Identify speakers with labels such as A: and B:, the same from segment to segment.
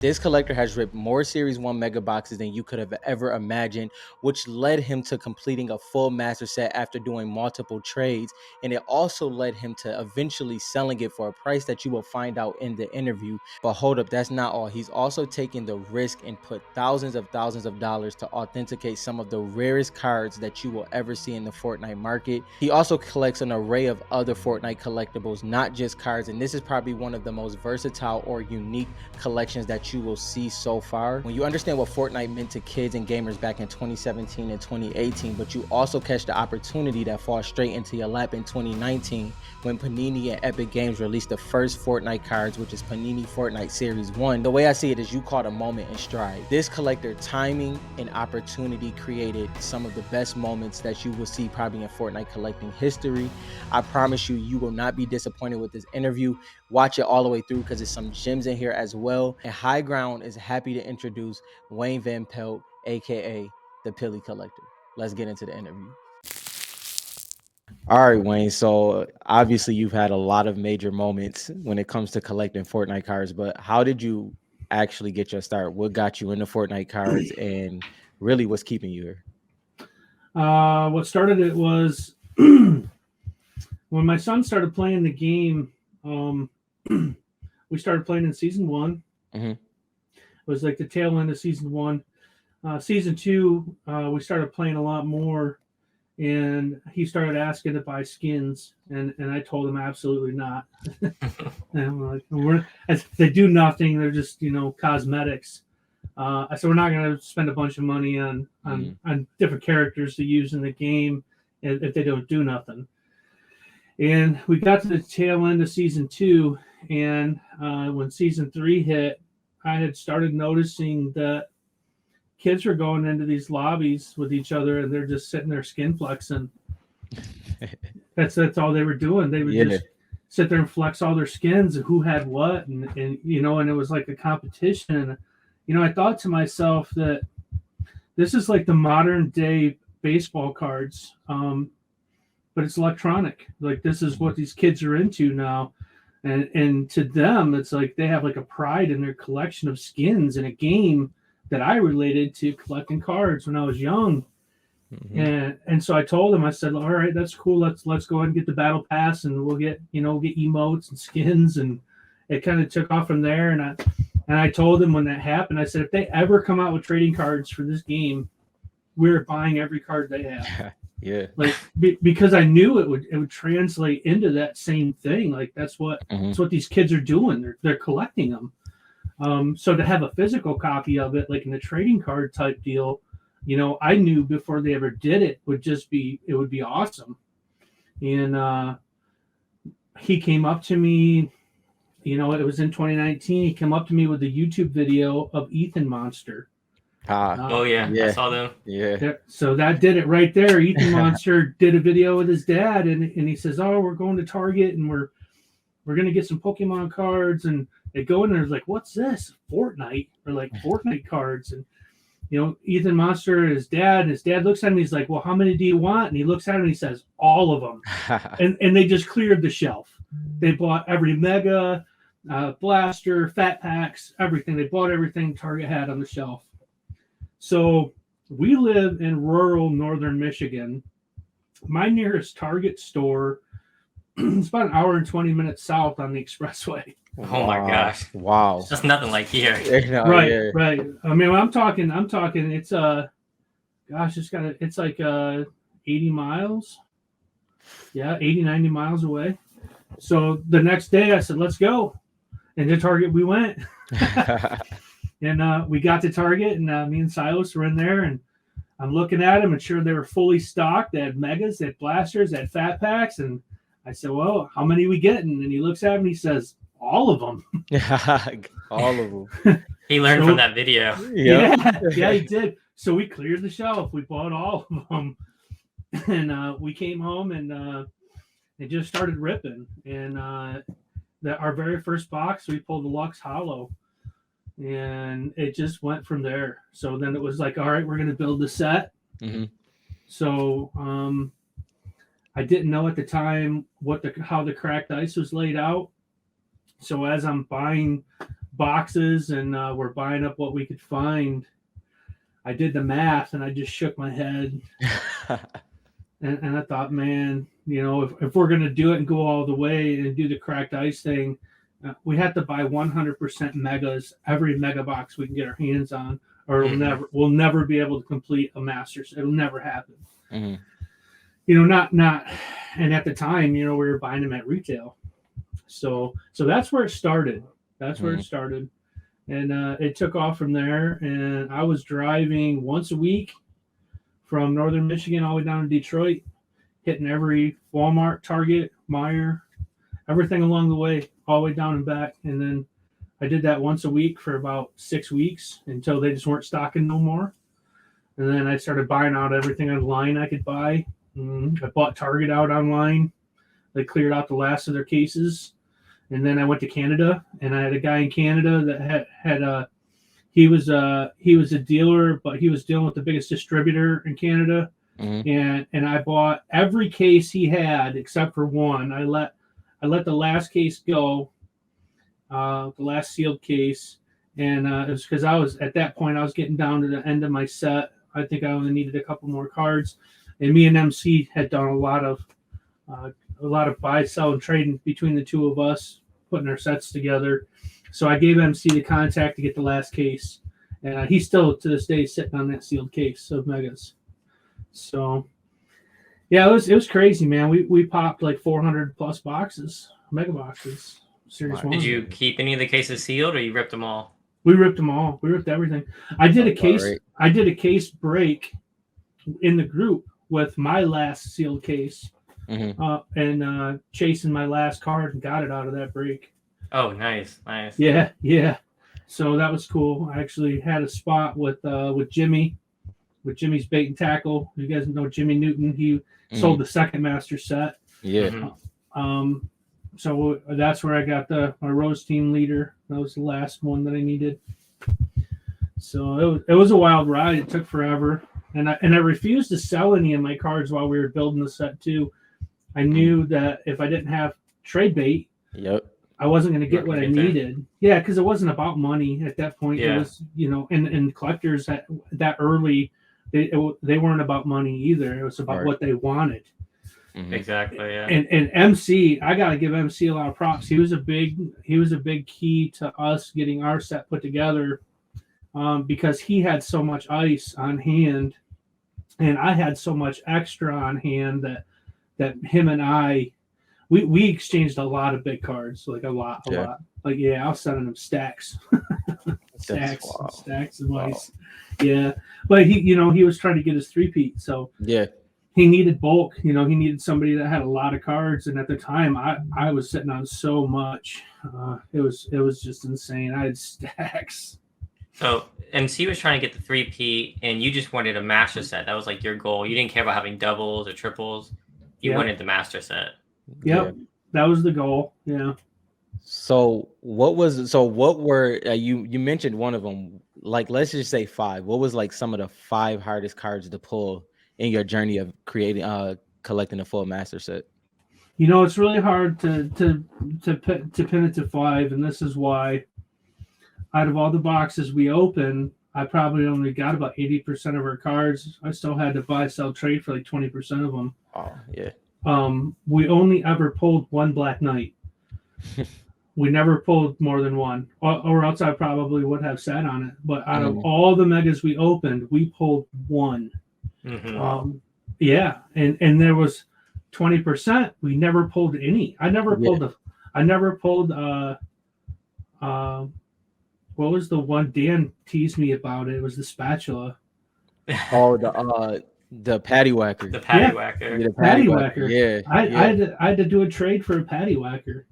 A: This collector has ripped more Series 1 mega boxes than you could have ever imagined, which led him to completing a full master set after doing multiple trades. And it also led him to eventually selling it for a price that you will find out in the interview. But hold up, that's not all. He's also taken the risk and put thousands of dollars to authenticate some of the rarest cards that you will ever see in the Fortnite market. He also collects an array of other Fortnite collectibles, not just cards. And this is probably one of the most versatile or unique collections that you will see so far. When you understand what Fortnite meant to kids and gamers back in 2017 and 2018, but you also catch the opportunity that falls straight into your lap in 2019 when Panini and Epic Games released the first Fortnite cards, which is Panini Fortnite Series 1. The way I see it is you caught a moment in stride. This collector timing and opportunity created some of the best moments that you will see probably in Fortnite collecting history. I promise you, you will not be disappointed with this interview. Watch it all the way through because there's some gems in here as well. And High Ground is happy to introduce Wayne Vanpelt, aka the Pilly Collector. Let's get into the interview. All right, Wayne. So obviously you've had a lot of major moments when it comes to collecting Fortnite cards, but how did you actually get your start? What got you into Fortnite cards and really what's keeping you here?
B: What started it was when my son started playing the game. We started playing in season 1.
A: Mm-hmm.
B: It was like the tail end of season 1. Season 2, we started playing a lot more, and he started asking to buy skins, and I told him absolutely not. And I'm like, they do nothing. They're just cosmetics. I said we're not going to spend a bunch of money on different characters to use in the game if they don't do nothing. And we got to the tail end of season 2, and when season 3 hit, I had started noticing that kids were going into these lobbies with each other, and they're just sitting there skin flexing. That's all they were doing. They would just sit there and flex all their skins and who had what, and it was like a competition. And I thought to myself that this is like the modern day baseball cards. But it's electronic. Like this is what these kids are into now. And to them, it's like they have like a pride in their collection of skins in a game that I related to collecting cards when I was young. Mm-hmm. And so I told him, I said, all right, that's cool. Let's go ahead and get the battle pass, and we'll get emotes and skins. And it kind of took off from there. And I told him when that happened, I said, if they ever come out with trading cards for this game, we're buying every card they have.
A: Yeah,
B: like because I knew it would translate into that same thing. Like that's what these kids are doing. They're collecting them. So to have a physical copy of it, like in a trading card type deal, I knew before they ever did it would be awesome. And he came up to me. It was in 2019. He came up to me with a YouTube video of Ethan Monster.
C: Yeah, I saw them.
A: Yeah.
B: So that did it right there. Ethan Monster did a video with his dad, and he says, "Oh, we're going to Target, and we're gonna get some Pokemon cards." And they go in there, like, "What's this? Fortnite?" Or like Fortnite cards. And Ethan Monster, his dad looks at him. He's like, "Well, how many do you want?" And he looks at him and he says, "All of them." and they just cleared the shelf. They bought every Mega, Blaster, Fat Packs, everything. They bought everything Target had on the shelf. So we live in rural northern Michigan. My nearest Target store is about an hour and 20 minutes south on the expressway.
C: Oh my gosh!
A: Wow,
C: that's nothing like here.
B: Right. I mean, I'm talking. It's it's like 80 miles. Yeah, 80, 90 miles away. So the next day, I said, "Let's go," and to Target we went. And we got to Target, and me and Silas were in there, and I'm looking at them, and sure, they were fully stocked. They had Megas, they had Blasters, they had Fat Packs, and I said, "Well, how many are we getting?" And he looks at me, and he says, "All of them."
A: All of them.
C: He learned from that video.
B: Yeah, he did. So we cleared the shelf. We bought all of them, and we came home and just started ripping. And our very first box, we pulled the Lux Hollow. And it just went from there. So then it was like, all right, we're going to build the set.
A: Mm-hmm.
B: So I didn't know at the time how the cracked ice was laid out. So as I'm buying boxes and we're buying up what we could find, I did the math and I just shook my head. and I thought, man, you know, if we're going to do it and go all the way and do the cracked ice thing, we have to buy 100% megas, every mega box we can get our hands on, or we'll never be able to complete a Masters. It'll never happen. You know, not, and at the time, you know, we were buying them at retail. So that's where it started. That's where it started. And it took off from there. And I was driving once a week from northern Michigan all the way down to Detroit, hitting every Walmart, Target, Meijer, everything along the way, all the way down and back. And then I did that once a week for about 6 weeks until they just weren't stocking no more. And then I started buying out everything online I could buy. I bought Target out online. They cleared out the last of their cases. And then I went to Canada, and I had a guy in Canada that had he was a dealer, but he was dealing with the biggest distributor in Canada. And I bought every case he had except for one. I let the last case go, the last sealed case, and it was because I was at that point I was getting down to the end of my set. I think I only needed a couple more cards, and me and MC had done a lot of buy, sell, and trading between the two of us, putting our sets together. So I gave MC the contact to get the last case, and he's still to this day sitting on that sealed case of megas. So yeah, it was crazy, man. We popped like 400 plus boxes, mega boxes. Series 1.
C: Did you keep any of the cases sealed, or you ripped them all?
B: We ripped them all. We ripped everything. I did a case. Right. I did a case break in the group with my last sealed case, and chasing my last card and got it out of that break.
C: Oh, nice.
B: Yeah. So that was cool. I actually had a spot with Jimmy, with Jimmy's Bait and Tackle. You guys know Jimmy Newton. He sold the second master set.
A: Yeah.
B: So that's where I got my Rose Team leader. That was the last one that I needed. So it was a wild ride. It took forever, and I refused to sell any of my cards while we were building the set too. I knew that if I didn't have trade bait, I wasn't going to get what I needed. Yeah, because it wasn't about money at that point. It was, you know, and collectors that early, they weren't about money either. It was about what they wanted.
C: Exactly. Yeah.
B: And MC, I gotta give MC a lot of props. He was a big key to us getting our set put together, because he had so much ice on hand, and I had so much extra on hand that him and I, we exchanged a lot of big cards, like a lot. Like I was sending him stacks, stacks of ice. Yeah, but he was trying to get his 3-peat, so he needed bulk. You know, he needed somebody that had a lot of cards, and at the time, I was sitting on so much. It was just insane. I had stacks.
C: So MC was trying to get the 3-peat, and you just wanted a master set. That was like your goal. You didn't care about having doubles or triples. You wanted the master set.
B: Yep, that was the goal. Yeah.
A: So what were you mentioned one of them? Like, let's just say 5. What was like some of the 5 hardest cards to pull in your journey of collecting a full master set?
B: You know, it's really hard to pin it to 5, and this is why. Out of all the boxes we opened, I probably only got about 80% of our cards. I still had to buy, sell, trade for like 20% of them.
A: Oh, yeah.
B: We only ever pulled one Black Knight. We never pulled more than one, or else I probably would have sat on it. But out of all the megas we opened, we pulled one. Yeah, and there was 20%. We never pulled any. I never pulled what was the one Dan teased me about? It was the spatula.
A: Oh, the patty whacker.
C: The patty whacker.
B: Yeah, the patty whacker.
A: Yeah.
B: I had to do a trade for a patty whacker.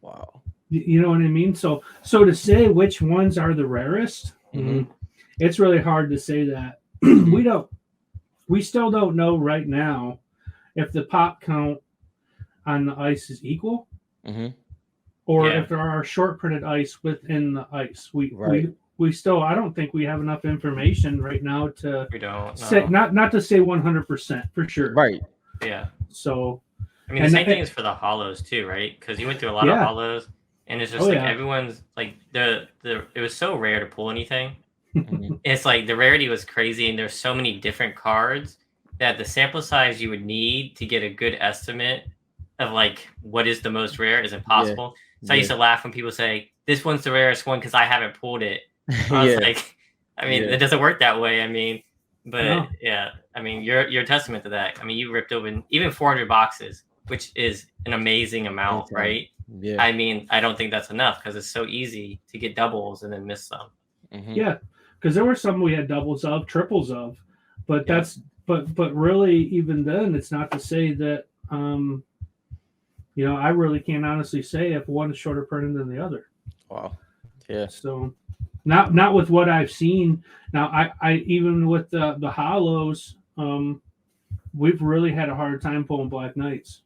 A: Wow.
B: You know what I mean? So to say which ones are the rarest, it's really hard to say that. We still don't know right now if the pop count on the ice is equal. Or if there are short printed ice within the ice. We still, I don't think we have enough information right now to say, not to say 100% for sure.
A: Right.
C: Yeah.
B: So
C: I mean, the same thing is for the hollows too, right? Because you went through a lot of hollows. and it's just everyone's like the it was so rare to pull anything. It's like the rarity was crazy, and there's so many different cards that the sample size you would need to get a good estimate of like what is the most rare is impossible. So I used to laugh when people say this one's the rarest one because I haven't pulled it. I was like, I mean, it doesn't work that way. I mean, but I mean, you're a testament to that. I mean, you ripped open even 400 boxes, which is an amazing amount, right? Yeah. I mean, I don't think that's enough because it's so easy to get doubles and then miss some.
B: Yeah, because there were some we had doubles of, triples of, but that's but really even then, it's not to say that I really can't honestly say if one is shorter printed than the other.
A: Wow. Yeah.
B: So not with what I've seen. Now I even with the hollows, we've really had a hard time pulling Black Knights.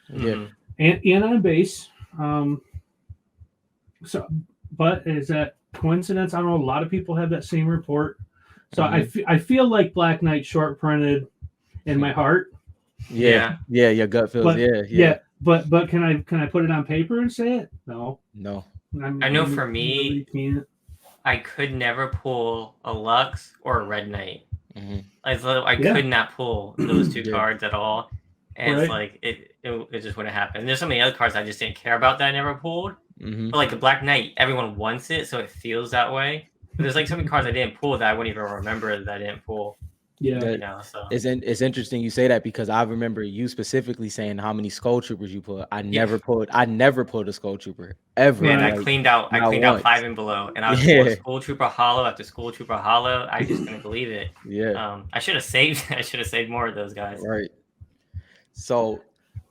A: Yeah.
B: And on base. So but is that coincidence? I don't know. A lot of people have that same report. So I feel like Black Knight short printed in my heart.
A: Yeah. Your gut feels.
B: But can I put it on paper and say it? No.
C: I know for me, I could never pull a Lux or a Red Knight. I could not pull those two cards at all, and it's like it just wouldn't happen. And there's so many other cards I just didn't care about that I never pulled. But like the Black Knight, everyone wants it, so it feels that way. But there's like so many cards I didn't pull that I wouldn't even remember that I didn't pull.
B: Yeah,
C: so
A: it's interesting you say that because I remember you specifically saying how many Skull Troopers you pulled. I never pulled a Skull Trooper ever.
C: And I cleaned out 5 and below, and I was pulling Skull Trooper hollow after Skull Trooper hollow. I just couldn't believe it.
A: Yeah.
C: I should have saved. I should have saved more of those guys.
A: Right. So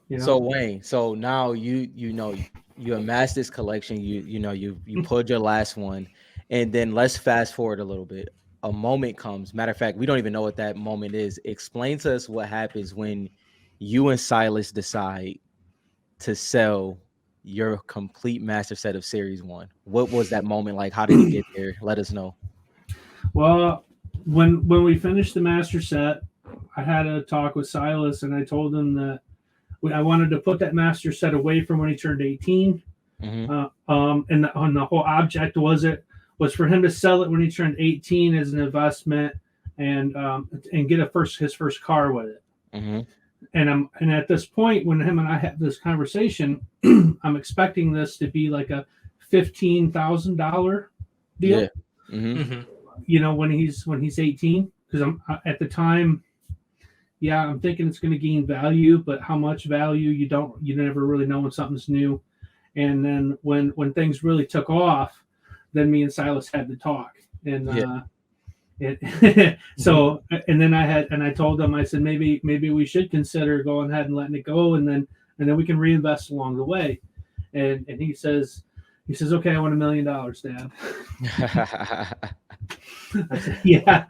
A: Wayne, so now you amassed this collection. You pulled your last one, and then let's fast forward a little bit. A moment comes. Matter of fact, we don't even know what that moment is. Explain to us what happens when you and Silas decide to sell your complete master set of Series 1. What was that moment like? How did you get there? Let us know.
B: Well, when we finished the master set, I had a talk with Silas, and I told him that I wanted to put that master set away from when he turned 18. And the whole object was for him to sell it when he turned 18 as an investment and get his first car with it. And at this point, when him and I had this conversation, I'm expecting this to be like a $15,000 deal. When he's 18, because I'm at the time. Yeah, I'm thinking it's going to gain value, but how much value you never really know when something's new. And then when things really took off, then me and Silas had to talk. And so and then I told him, I said maybe we should consider going ahead and letting it go, and then we can reinvest along the way. And he says, okay, I want $1 million, Dad. I said, yeah.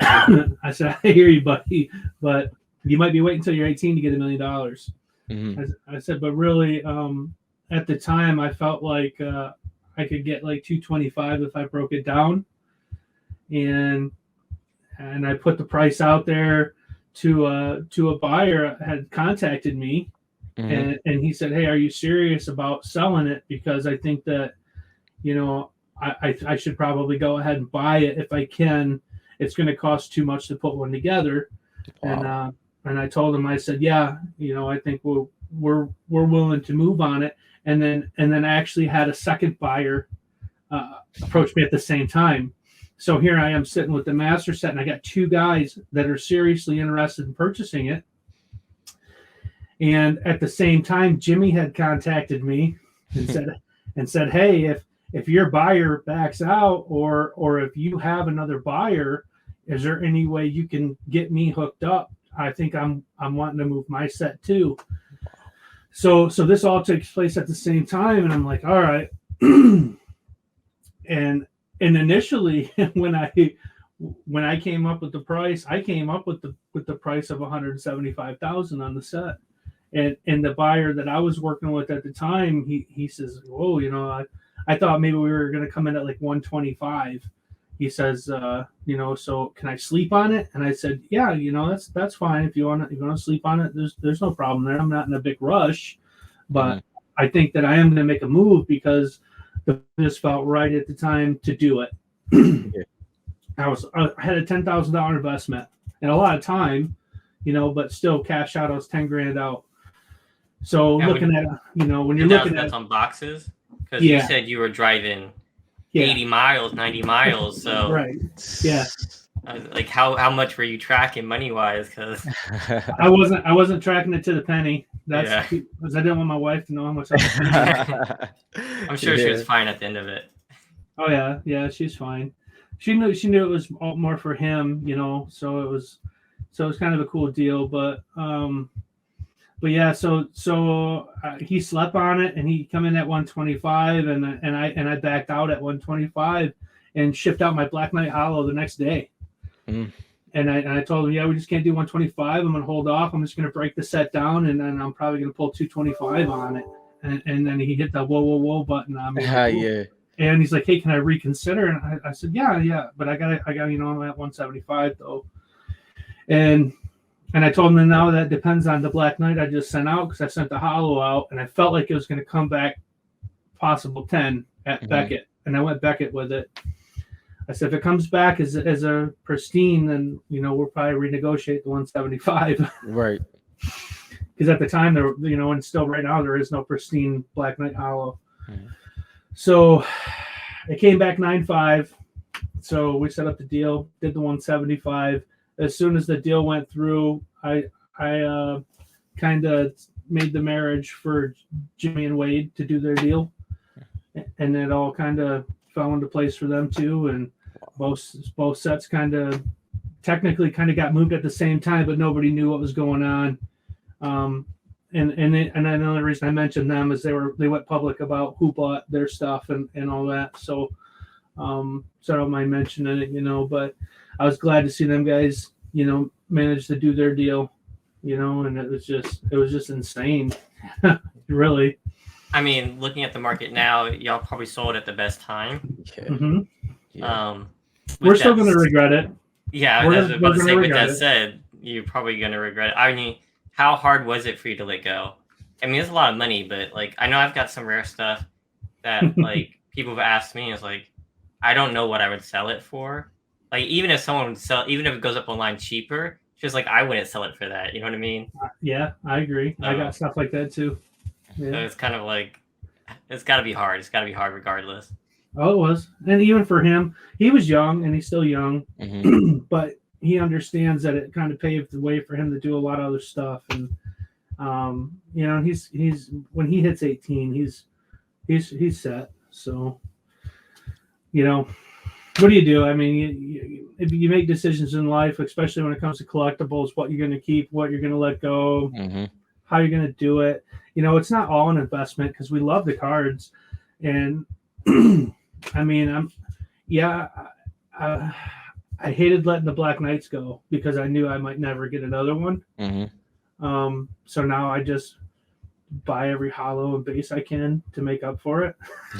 B: I said, I hear you, buddy, but you might be waiting until you're 18 to get $1 million. I said, but really, at the time, I felt like I could get like 225 if I broke it down, and I put the price out there to a buyer had contacted me, and he said, hey, are you serious about selling it? Because I think that I should probably go ahead and buy it if I can. It's going to cost too much to put one together. Wow. And I told him, I said, yeah, I think we're willing to move on it. And then I actually had a second buyer approach me at the same time. So here I am sitting with the master set, and I got two guys that are seriously interested in purchasing it. And at the same time, Jimmy had contacted me and said, hey, if your buyer backs out or if you have another buyer, is there any way you can get me hooked up? I think I'm wanting to move my set too. So this all takes place at the same time, and I'm like, all right. and initially when I came up with the price, I came up with the price of $175,000 on the set. And the buyer that I was working with at the time, he says, whoa, I thought maybe we were going to come in at like 125. He says, so can I sleep on it? And I said, yeah, that's fine. If you want to sleep on it, there's no problem there. I'm not in a big rush, but I think that I am going to make a move because this felt right at the time to do it.
A: Yeah.
B: I had a $10,000 investment and a lot of time, but still cash out. I was 10 grand out. So looking at, when you're looking at
C: on boxes, because
B: Yeah.
C: you said you were driving
B: yeah,
C: 80 miles, 90 miles. So
B: right. Yeah.
C: Like how much were you tracking money wise? Because
B: I wasn't tracking it to the penny. That's
C: Yeah.
B: because I didn't want my wife to know how much I was spending.
C: I'm sure she was fine at the end of it.
B: Oh yeah, she's fine. She knew it was more for him, so it was kind of a cool deal. But yeah, so he slept on it and he come in at 125 and I backed out at 125 and shipped out my Black Knight Hollow the next day.
A: Mm.
B: And I told him, yeah, we just can't do 125. I'm gonna hold off. I'm just gonna break the set down and then I'm probably gonna pull 225 on it. And then he hit the whoa button on me.
A: Yeah.
B: And he's like, hey, can I reconsider? And I said, yeah, but I got I'm at 175 though. And I told him that now that depends on the Black Knight I just sent out because I sent the Hollow out and I felt like it was going to come back possible 10 at Beckett. And I went Beckett with it. I said, if it comes back as a pristine, then, we'll probably renegotiate the 175.
A: Right.
B: Because at the time, there, and still right now, there is no pristine Black Knight Hollow.
A: Mm-hmm.
B: So it came back 9.5. So we set up the deal, did the 175. As soon as the deal went through, I kind of made the marriage for Jimmy and Wade to do their deal. And it all kind of fell into place for them too. And both sets kind of technically got moved at the same time, but nobody knew what was going on. And the only reason I mentioned them is they went public about who bought their stuff and all that. So I don't mind mentioning it, but I was glad to see them guys, manage to do their deal, and it was just insane. Really.
C: I mean, looking at the market now, y'all probably sold at the best time.
A: Yeah.
B: Mm-hmm.
A: Yeah.
B: We're still going to regret it.
C: Yeah, I was about to say, with that said, you're probably going to regret it. I mean, how hard was it for you to let go? I mean, it's a lot of money, but like, I know I've got some rare stuff that like people have asked me. It's like, I don't know what I would sell it for. Like, even if someone would sell, even if it goes up online cheaper, it's just like, I wouldn't sell it for that. You know what I mean?
B: Yeah, I agree. I got stuff like that too. Yeah.
C: So it's kind of like, it's got to be hard. It's got to be hard regardless.
B: Oh, it was. And even for him, he was young and he's still young, but he understands that it kind of paved the way for him to do a lot of other stuff. And, he's when he hits 18, he's set. So, what do you do? I mean, you make decisions in life, especially when it comes to collectibles, what you're going to keep, what you're going to let go, how you're going to do it. It's not all an investment because we love the cards. And I mean, I hated letting the Black Knights go because I knew I might never get another one. So now I just buy every hollow and base I can to make up for it.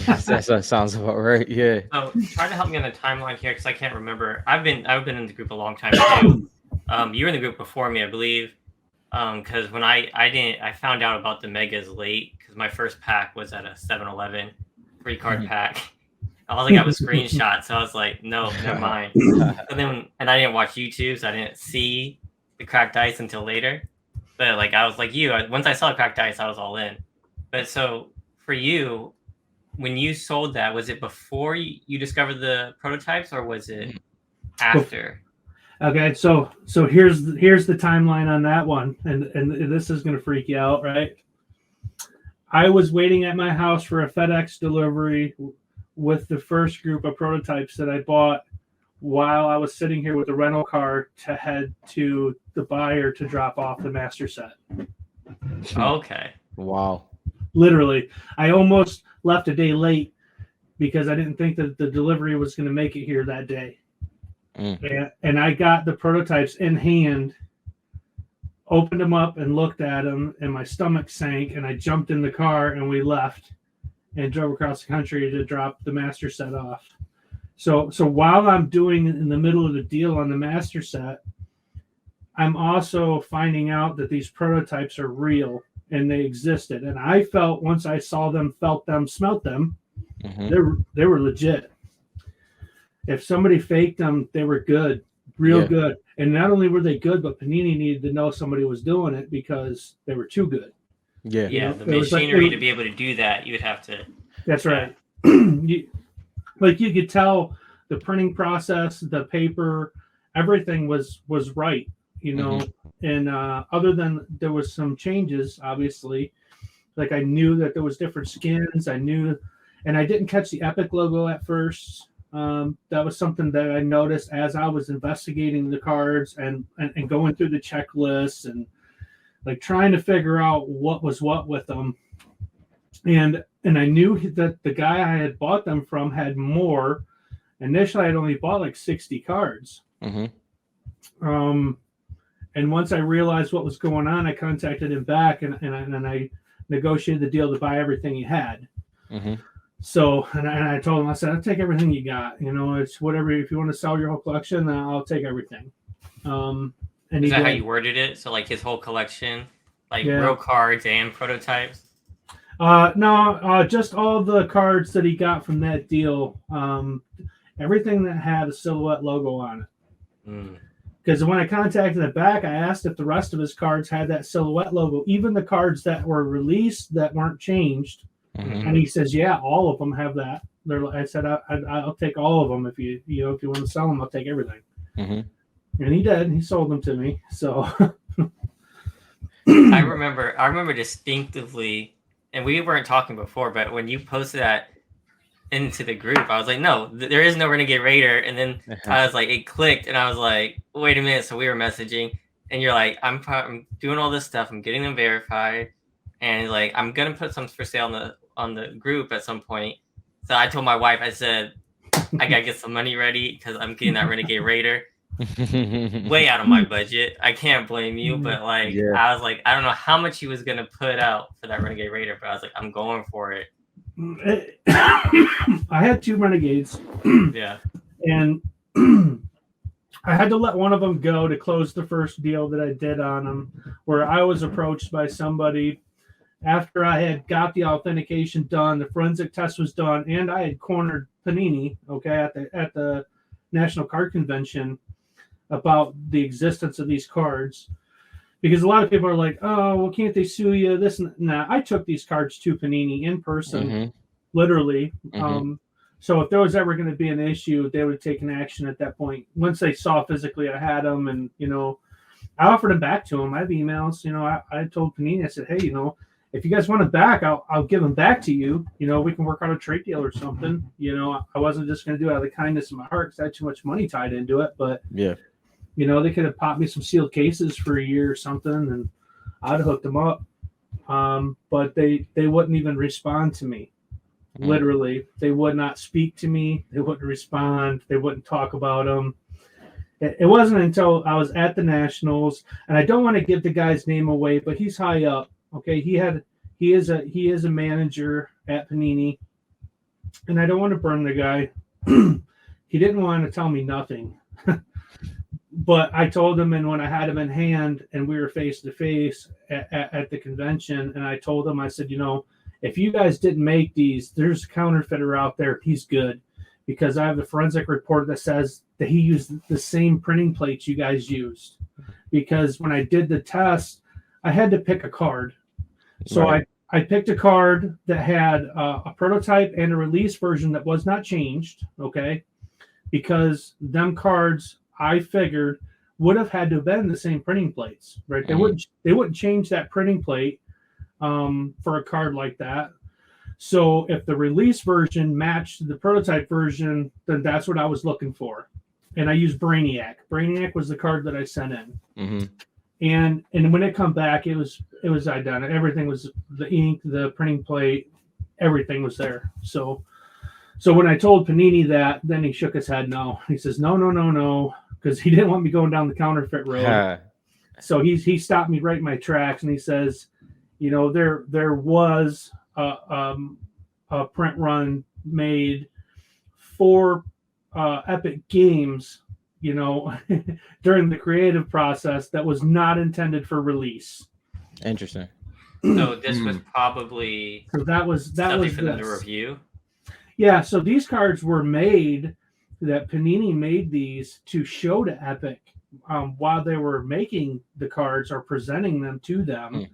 A: Yes, that sounds about right. Yeah.
C: So try to help me on the timeline here because I can't remember. I've been in the group a long time too. You were in the group before me, I believe. Because when I found out about the megas late because my first pack was at a 7-Eleven free card pack. All I got was screenshots, so I was like, no, never mind. And I didn't watch YouTube, so I didn't see the cracked dice until later. But like I was like you, once I saw the cracked dice, I was all in. But so for you, when you sold that, was it before you discovered the prototypes, or was it after?
B: Okay, so here's the timeline on that one, and this is gonna freak you out, right? I was waiting at my house for a FedEx delivery with the first group of prototypes that I bought while I was sitting here with the rental car to head to the buyer to drop off the master set.
C: Okay.
A: Wow.
B: Literally, I almost left a day late because I didn't think that the delivery was going to make it here that day. And I got the prototypes in hand, opened them up and looked at them, and my stomach sank, and I jumped in the car and we left and drove across the country to drop the master set off. So while I'm doing in the middle of the deal on the master set, I'm also finding out that these prototypes are real and they existed. And I felt once I saw them, felt them, smelt them,
A: Mm-hmm.
B: they were legit. If somebody faked them, they were good, real good. And not only were they good, but Panini needed to know somebody was doing it because they were too good.
A: Yeah.
C: Yeah, the machinery to be able to do that, you would have to.
B: That's right. You could tell the printing process, the paper, everything was right, And other than there was some changes, obviously. Like I knew that there was different skins. I knew, and I didn't catch the Epic logo at first. That was something that I noticed as I was investigating the cards and going through the checklists and like trying to figure out what was what with them. And I knew that the guy I had bought them from had more. Initially, I'd only bought like 60 cards. And once I realized what was going on, I contacted him back and I negotiated the deal to buy everything he had. So, and I told him, I said, I'll take everything you got. It's whatever. If you want to sell your whole collection, I'll take everything.
C: And is that how you worded it? So, like his whole collection, like real cards and prototypes?
B: No, just all the cards that he got from that deal. Everything that had a silhouette logo on it. Because when I contacted it back, I asked if the rest of his cards had that silhouette logo, even the cards that were released that weren't changed. And he says, yeah, all of them have that. I said, I'll take all of them. If you want to sell them, I'll take everything. And he did. He sold them to me. So
C: I remember distinctively, and we weren't talking before, but when you posted that into the group, I was like, no, there is no Renegade Raider. And then I was like, it clicked, and I was like, wait a minute. So we were messaging, and you're like, I'm doing all this stuff. I'm getting them verified, and like I'm gonna put some for sale on the group at some point. So I told my wife, I said, I gotta get some money ready because I'm getting that Renegade Raider. Way out of my budget. I can't blame you, but like I was like, I don't know how much he was gonna put out for that Renegade Raider, but I was like, I'm going for it.
B: I had 2 Renegades. And I had to let one of them go to close the first deal that I did on them, where I was approached by somebody after I had got the authentication done, the forensic test was done, and I had cornered Panini, at the National Card Convention about the existence of these cards. Because a lot of people are like, oh, well, can't they sue you? This and that. I took these cards to Panini in person, literally. So if there was ever going to be an issue, they would have taken action at that point. Once they saw physically I had them, and, I offered them back to them. I have emails. I told Panini, I said, hey, if you guys want it back, I'll give them back to you. We can work out a trade deal or something. I wasn't just going to do it out of the kindness of my heart because I had too much money tied into it. But, they could have popped me some sealed cases for a year or something, and I'd have hooked them up. But they wouldn't even respond to me. Literally, they would not speak to me. They wouldn't respond. They wouldn't talk about them. It wasn't until I was at the Nationals, and I don't want to give the guy's name away, but he's high up. Okay, he is a manager at Panini, and I don't want to burn the guy. He didn't want to tell me nothing, but I told him, and when I had him in hand, and we were face to face at the convention, and I told him, I said, if you guys didn't make these, there's a counterfeiter out there. He's good, because I have the forensic report that says that he used the same printing plates you guys used. Because when I did the test, I had to pick a card. So I picked a card that had a prototype and a release version that was not changed, okay? Because them cards, I figured, would have had to have been the same printing plates, right? They wouldn't change that printing plate for a card like that. So if the release version matched the prototype version, then that's what I was looking for. And I used Brainiac. Brainiac was the card that I sent in. And when it come back, it was identical. Everything was the ink, the printing plate, everything was there. So when I told Panini that, then he shook his head no. He says, no, because he didn't want me going down the counterfeit road. So he stopped me right in my tracks, and he says, there was a print run made for Epic Games, during the creative process that was not intended for release.
A: Interesting.
C: So this was probably
B: So that was
C: something for them to
B: this.
C: review.
B: Yeah, so these cards were made, that Panini made these to show to Epic while they were making the cards or presenting them to them.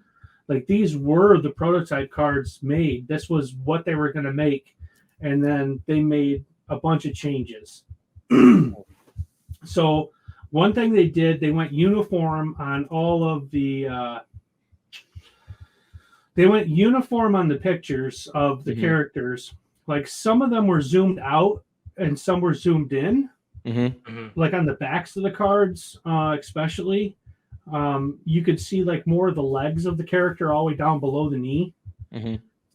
B: Like, these were the prototype cards made. This was what they were going to make. And then they made a bunch of changes. So one thing they did, they went uniform on all of the they went uniform on the pictures of the characters. Like, some of them were zoomed out and some were zoomed in. Like on the backs of the cards, especially, you could see like more of the legs of the character all the way down below the knee.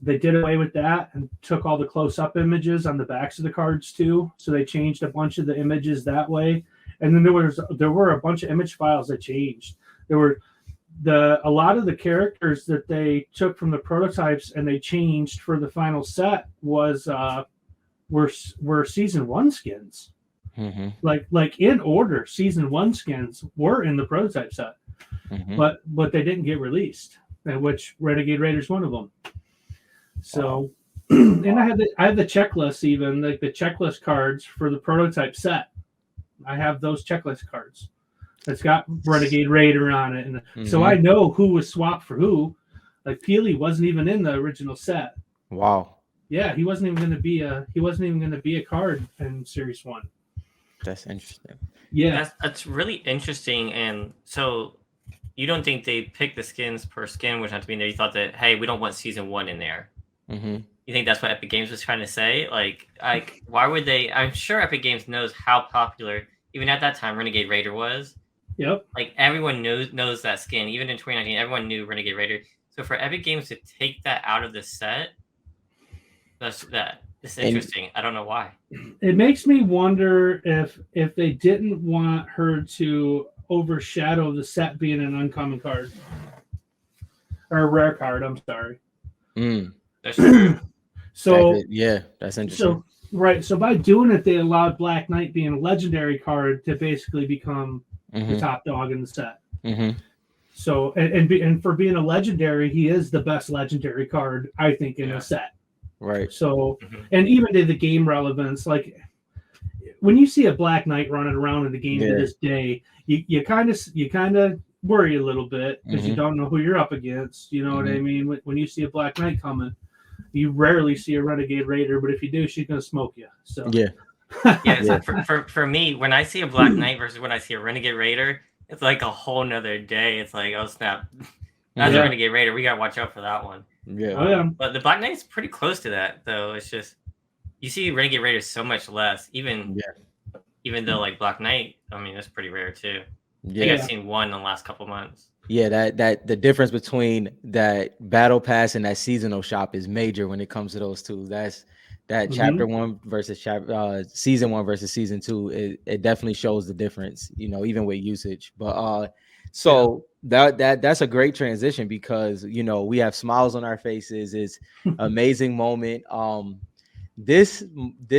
B: They did away with that and took all the close-up images on the backs of the cards too. So they changed a bunch of the images that way. And then there were a bunch of image files that changed. There were a lot of the characters that they took from the prototypes and they changed for the final set were season 1 skins. Like in order, season 1 skins were in the prototype set, but they didn't get released, which Renegade Raider is one of them. So, and I had the checklists, even like the checklist cards for the prototype set. I have those checklist cards. That's got Renegade Raider on it, and so I know who was swapped for who. Like, Peely wasn't even in the original set.
A: Wow.
B: Yeah, he wasn't even going to be a card in Series 1.
A: That's interesting.
B: Yeah,
C: that's really interesting. And so, you don't think they picked the skins per skin which have to be in there? You thought that, hey, we don't want season 1 in there. You think that's what Epic Games was trying to say? Like why would they? I'm sure Epic Games knows how popular, even at that time, Renegade Raider was.
B: Yep.
C: Like, everyone knows that skin. Even in 2019, everyone knew Renegade Raider. So for Epic Games to take that out of the set, it's interesting. I don't know why.
B: It makes me wonder if they didn't want her to overshadow the set being an uncommon card or a rare card. I'm sorry.
C: That's true.
B: So
A: that's interesting.
B: So by doing it, they allowed Black Knight, being a legendary card, to basically become the top dog in the set. So and for being a legendary, he is the best legendary card, I think, in the set.
A: Right.
B: So and even to the game relevance, like when you see a Black Knight running around in the game to this day, you kind of worry a little bit because you don't know who you're up against. You know what I mean? When you see a Black Knight coming, you rarely see a Renegade Raider, but if you do, she's gonna smoke you. So
C: for me, when I see a Black Knight versus when I see a Renegade Raider, it's like a whole nother day. It's like, oh snap, that's a Renegade Raider. We gotta watch out for that one. But the Black Knight's pretty close to that, though. It's just, you see Renegade Raiders so much less, even though, like, Black Knight, I mean, that's pretty rare too. I think I've seen one in the last couple months.
A: That the difference between that battle pass and that seasonal shop is major when it comes to those two. That's that chapter 1 versus season 1 versus season 2. It definitely shows the difference, even with usage. But that's a great transition because we have smiles on our faces. It's amazing moment. This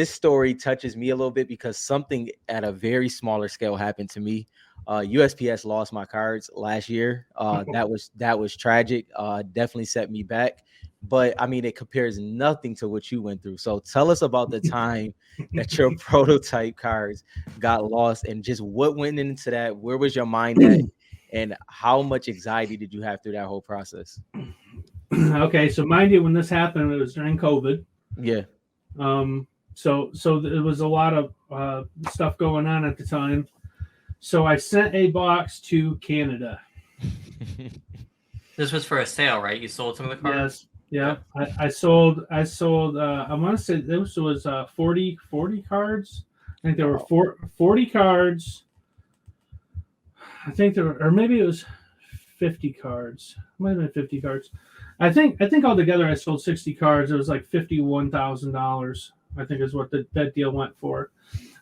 A: story touches me a little bit because something at a very smaller scale happened to me. USPS lost my cards last year. That was tragic. Definitely set me back. But I mean, it compares nothing to what you went through. So tell us about the time that your prototype cards got lost and just what went into that. Where was your mind at? And how much anxiety did you have through that whole process?
B: Okay, so mind you, when this happened, it was during COVID.
A: Yeah.
B: So there was a lot of stuff going on at the time. So I sent a box to Canada.
C: This was for a sale, right? You sold some of the cards?
B: Yes. Yeah. I sold I want to say this was 40 cards. I think there were 40 cards. I think there were, or maybe it was 50 cards. It might have been 50 cards. I think altogether I sold 60 cards. It was like $51,000. I think is what that deal went for.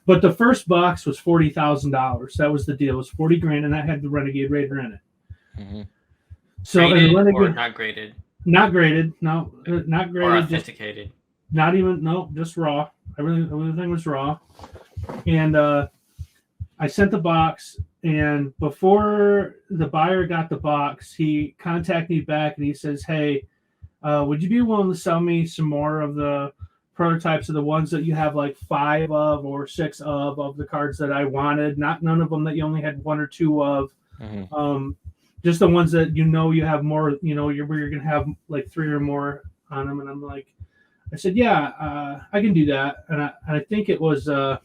B: But the first box was $40,000. That was the deal. It was $40,000, and that had the Renegade Raider in it. So
C: graded or not graded?
B: Not graded. No, not graded.
C: Or authenticated?
B: Not even. No, just raw. Everything was raw. And I sent the box. And before the buyer got the box, he contacted me back and he says, "Hey, would you be willing to sell me some more of the prototypes of the ones that you have like 5 of or 6 of the cards that I wanted? Not none of them that you only had 1 or 2 of. Just the ones that you have more. Where you're gonna have like 3 or more on them." And I'm like, I said, "Yeah, I can do that." And I think it was, gosh,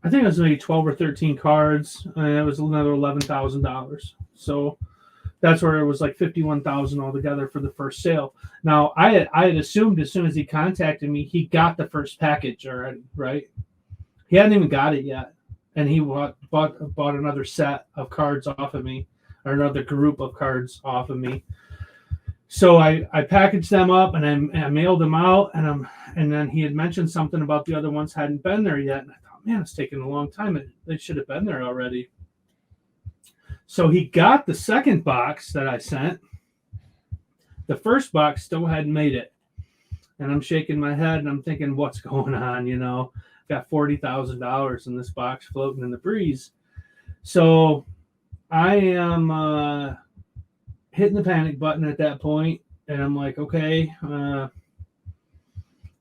B: I think it was maybe 12 or 13 cards, and it was another $11,000. So that's where it was like 51,000 altogether for the first sale. Now I had assumed as soon as he contacted me, he got the first package already, right? He hadn't even got it yet, and he bought another set of cards off of me, or another group of cards off of me. So I packaged them up and I mailed them out, and then he had mentioned something about the other ones hadn't been there yet, and I thought, man, it's taking a long time. They should have been there already. So he got the second box that I sent. The first box still hadn't made it. And I'm shaking my head and I'm thinking, what's going on? Got $40,000 in this box floating in the breeze. So I am hitting the panic button at that point, and I'm like, okay,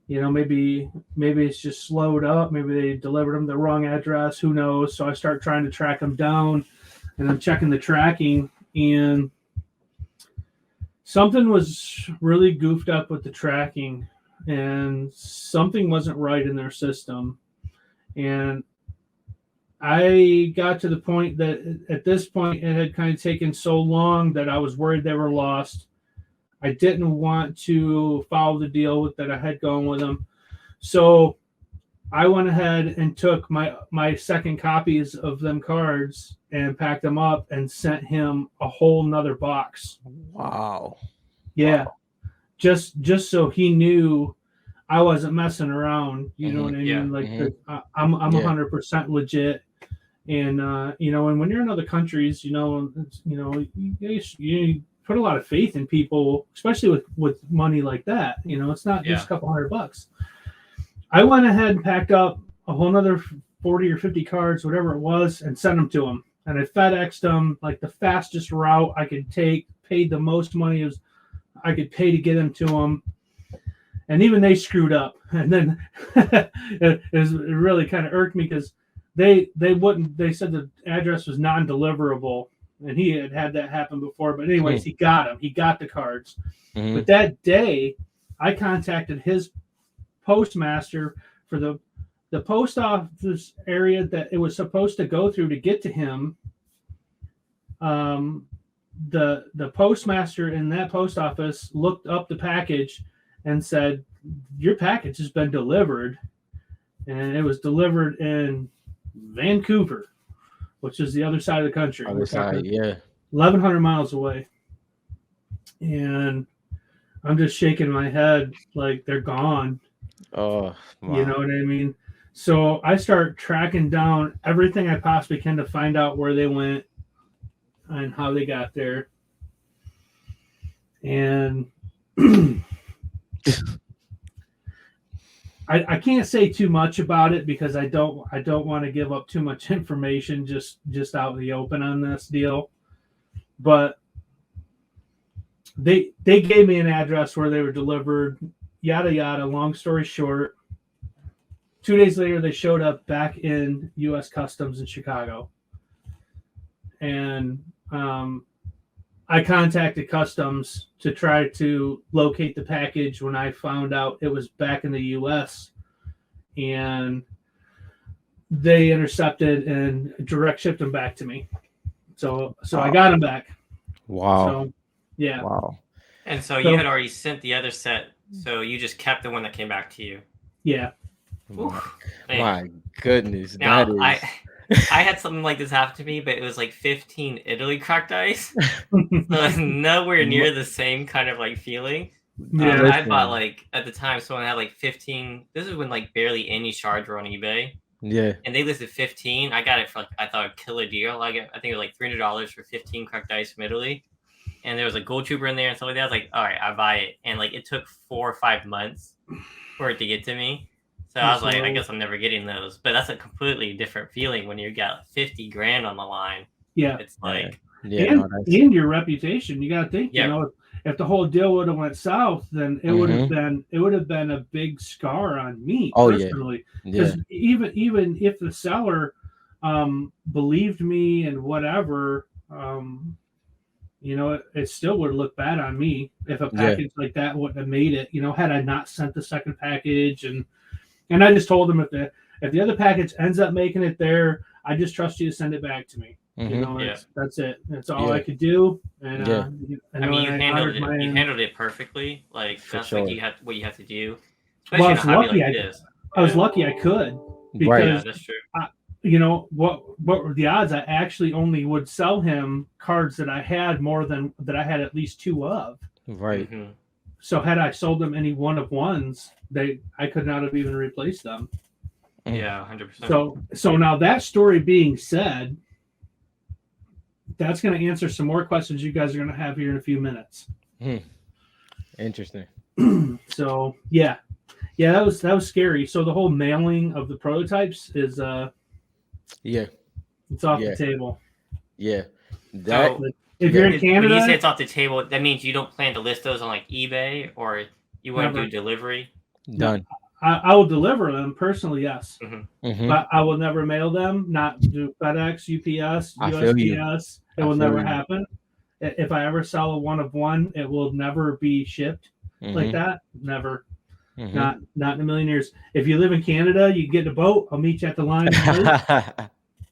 B: maybe it's just slowed up. Maybe they delivered them the wrong address. Who knows? So I start trying to track them down. And I'm checking the tracking, and something was really goofed up with the tracking, and something wasn't right in their system. And I got to the point that at this point it had kind of taken so long that I was worried they were lost. I didn't want to follow the deal that I had going with them. So I went ahead and took my second copies of them cards and packed them up and sent him a whole nother box.
A: Wow.
B: Yeah. Wow. Just so he knew I wasn't messing around. You know what I mean?
C: Yeah.
B: Like I'm 100% legit. And and when you're in other countries, you put a lot of faith in people, especially with money like that. It's not just a couple $100. I went ahead and packed up a whole nother 40 or 50 cards, whatever it was, and sent them to him. And I FedExed them like the fastest route I could take, paid the most money as I could pay to get them to him. And even they screwed up. And then it really kind of irked me because they said the address was non-deliverable. And he had that happen before. But anyways, he got them. He got the cards. But that day, I contacted his postmaster for the post office area that it was supposed to go through to get to him. The postmaster in that post office looked up the package and said, "Your package has been delivered," and it was delivered in Vancouver, which is the other side of the country.
A: Other side, yeah,
B: 1,100 miles away. And I'm just shaking my head like they're gone.
A: Oh, wow.
B: You know what I mean? So I start tracking down everything I possibly can to find out where they went and how they got there. And I can't say too much about it because I don't want to give up too much information just out in the open on this deal. But they gave me an address where they were delivered, yada yada. Long story short, 2 days later they showed up back in U.S. Customs in Chicago, and I contacted Customs to try to locate the package when I found out it was back in the U.S. and they intercepted and direct shipped them back to me. So I got them back.
A: Wow.
B: So, yeah.
A: Wow.
C: And so you had already sent the other set, so you just kept the one that came back to you.
B: Yeah.
A: My goodness.
C: Now,
A: that is...
C: I had something like this happen to me, but it was like 15 Italy cracked ice. So it's nowhere near the same kind of like feeling.
B: Yeah.
C: I bought like at the time someone had like 15. This is when like barely any shards were on eBay.
A: Yeah.
C: And they listed 15. I got it for like, I thought a killer deal. I think it was like $300 for 15 cracked ice from Italy. And there was a gold trooper in there and stuff like that. I was like, all right, I buy it. And like it took 4 or 5 months for it to get to me. So I was like, I guess I'm never getting those. But that's a completely different feeling when you got 50 grand on the line.
B: Yeah.
C: It's like,
B: and your reputation. You got to think, if the whole deal would have went south, then it would have been a big scar on me personally. Because even if the seller believed me and whatever, it still would look bad on me if a package like that wouldn't have made it. Had I not sent the second package, and I just told them if the other package ends up making it there, I just trust you to send it back to me. That's it. That's all I could do. And
C: you handled it perfectly. Like that's like what you have to do.
B: Especially in a hobby like this. I was lucky I could, because
C: that's true.
B: What were the odds? I actually only would sell him cards that I had more than that I had at least 2 of.
A: Right.
B: So had I sold them any one of ones, I could not have even replaced them.
C: Yeah, 100%.
B: So now that story being said, that's going to answer some more questions you guys are going to have here in a few minutes.
A: Interesting.
B: So that was scary. So the whole mailing of the prototypes is it's off the table.
A: Yeah.
B: If you're in Canada,
C: when you say it's off the table, that means you don't plan to list those on like eBay, or you want to do delivery.
A: Done.
B: I will deliver them personally, yes.
C: Mm-hmm.
B: But I will never mail them, not do FedEx, UPS, USPS. It will never happen. If I ever sell a one of one, it will never be shipped like that. Never. Not in a million years. If you live in Canada, you get in a boat. I'll meet you at the line.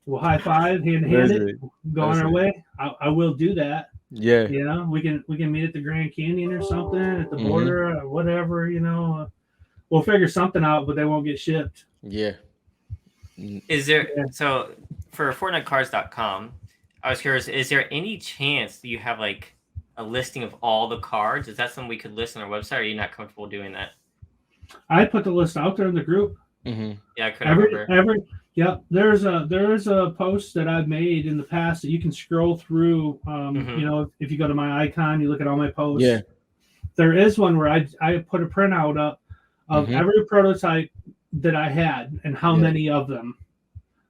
B: We'll high five, hand to hand it, go on our way. I will do that.
A: Yeah.
B: We can meet at the Grand Canyon or something, at the border or whatever, We'll figure something out, but they won't get shipped.
A: Yeah.
C: Is there so for FortniteCards.com, I was curious, is there any chance that you have like a listing of all the cards? Is that something we could list on our website, or are you not comfortable doing that?
B: I put the list out there in the group.
C: Yeah, I couldn't remember.
B: There is a post that I've made in the past that you can scroll through. If you go to my icon, you look at all my posts.
A: Yeah.
B: There is one where I put a printout up of every prototype that I had and how many of them.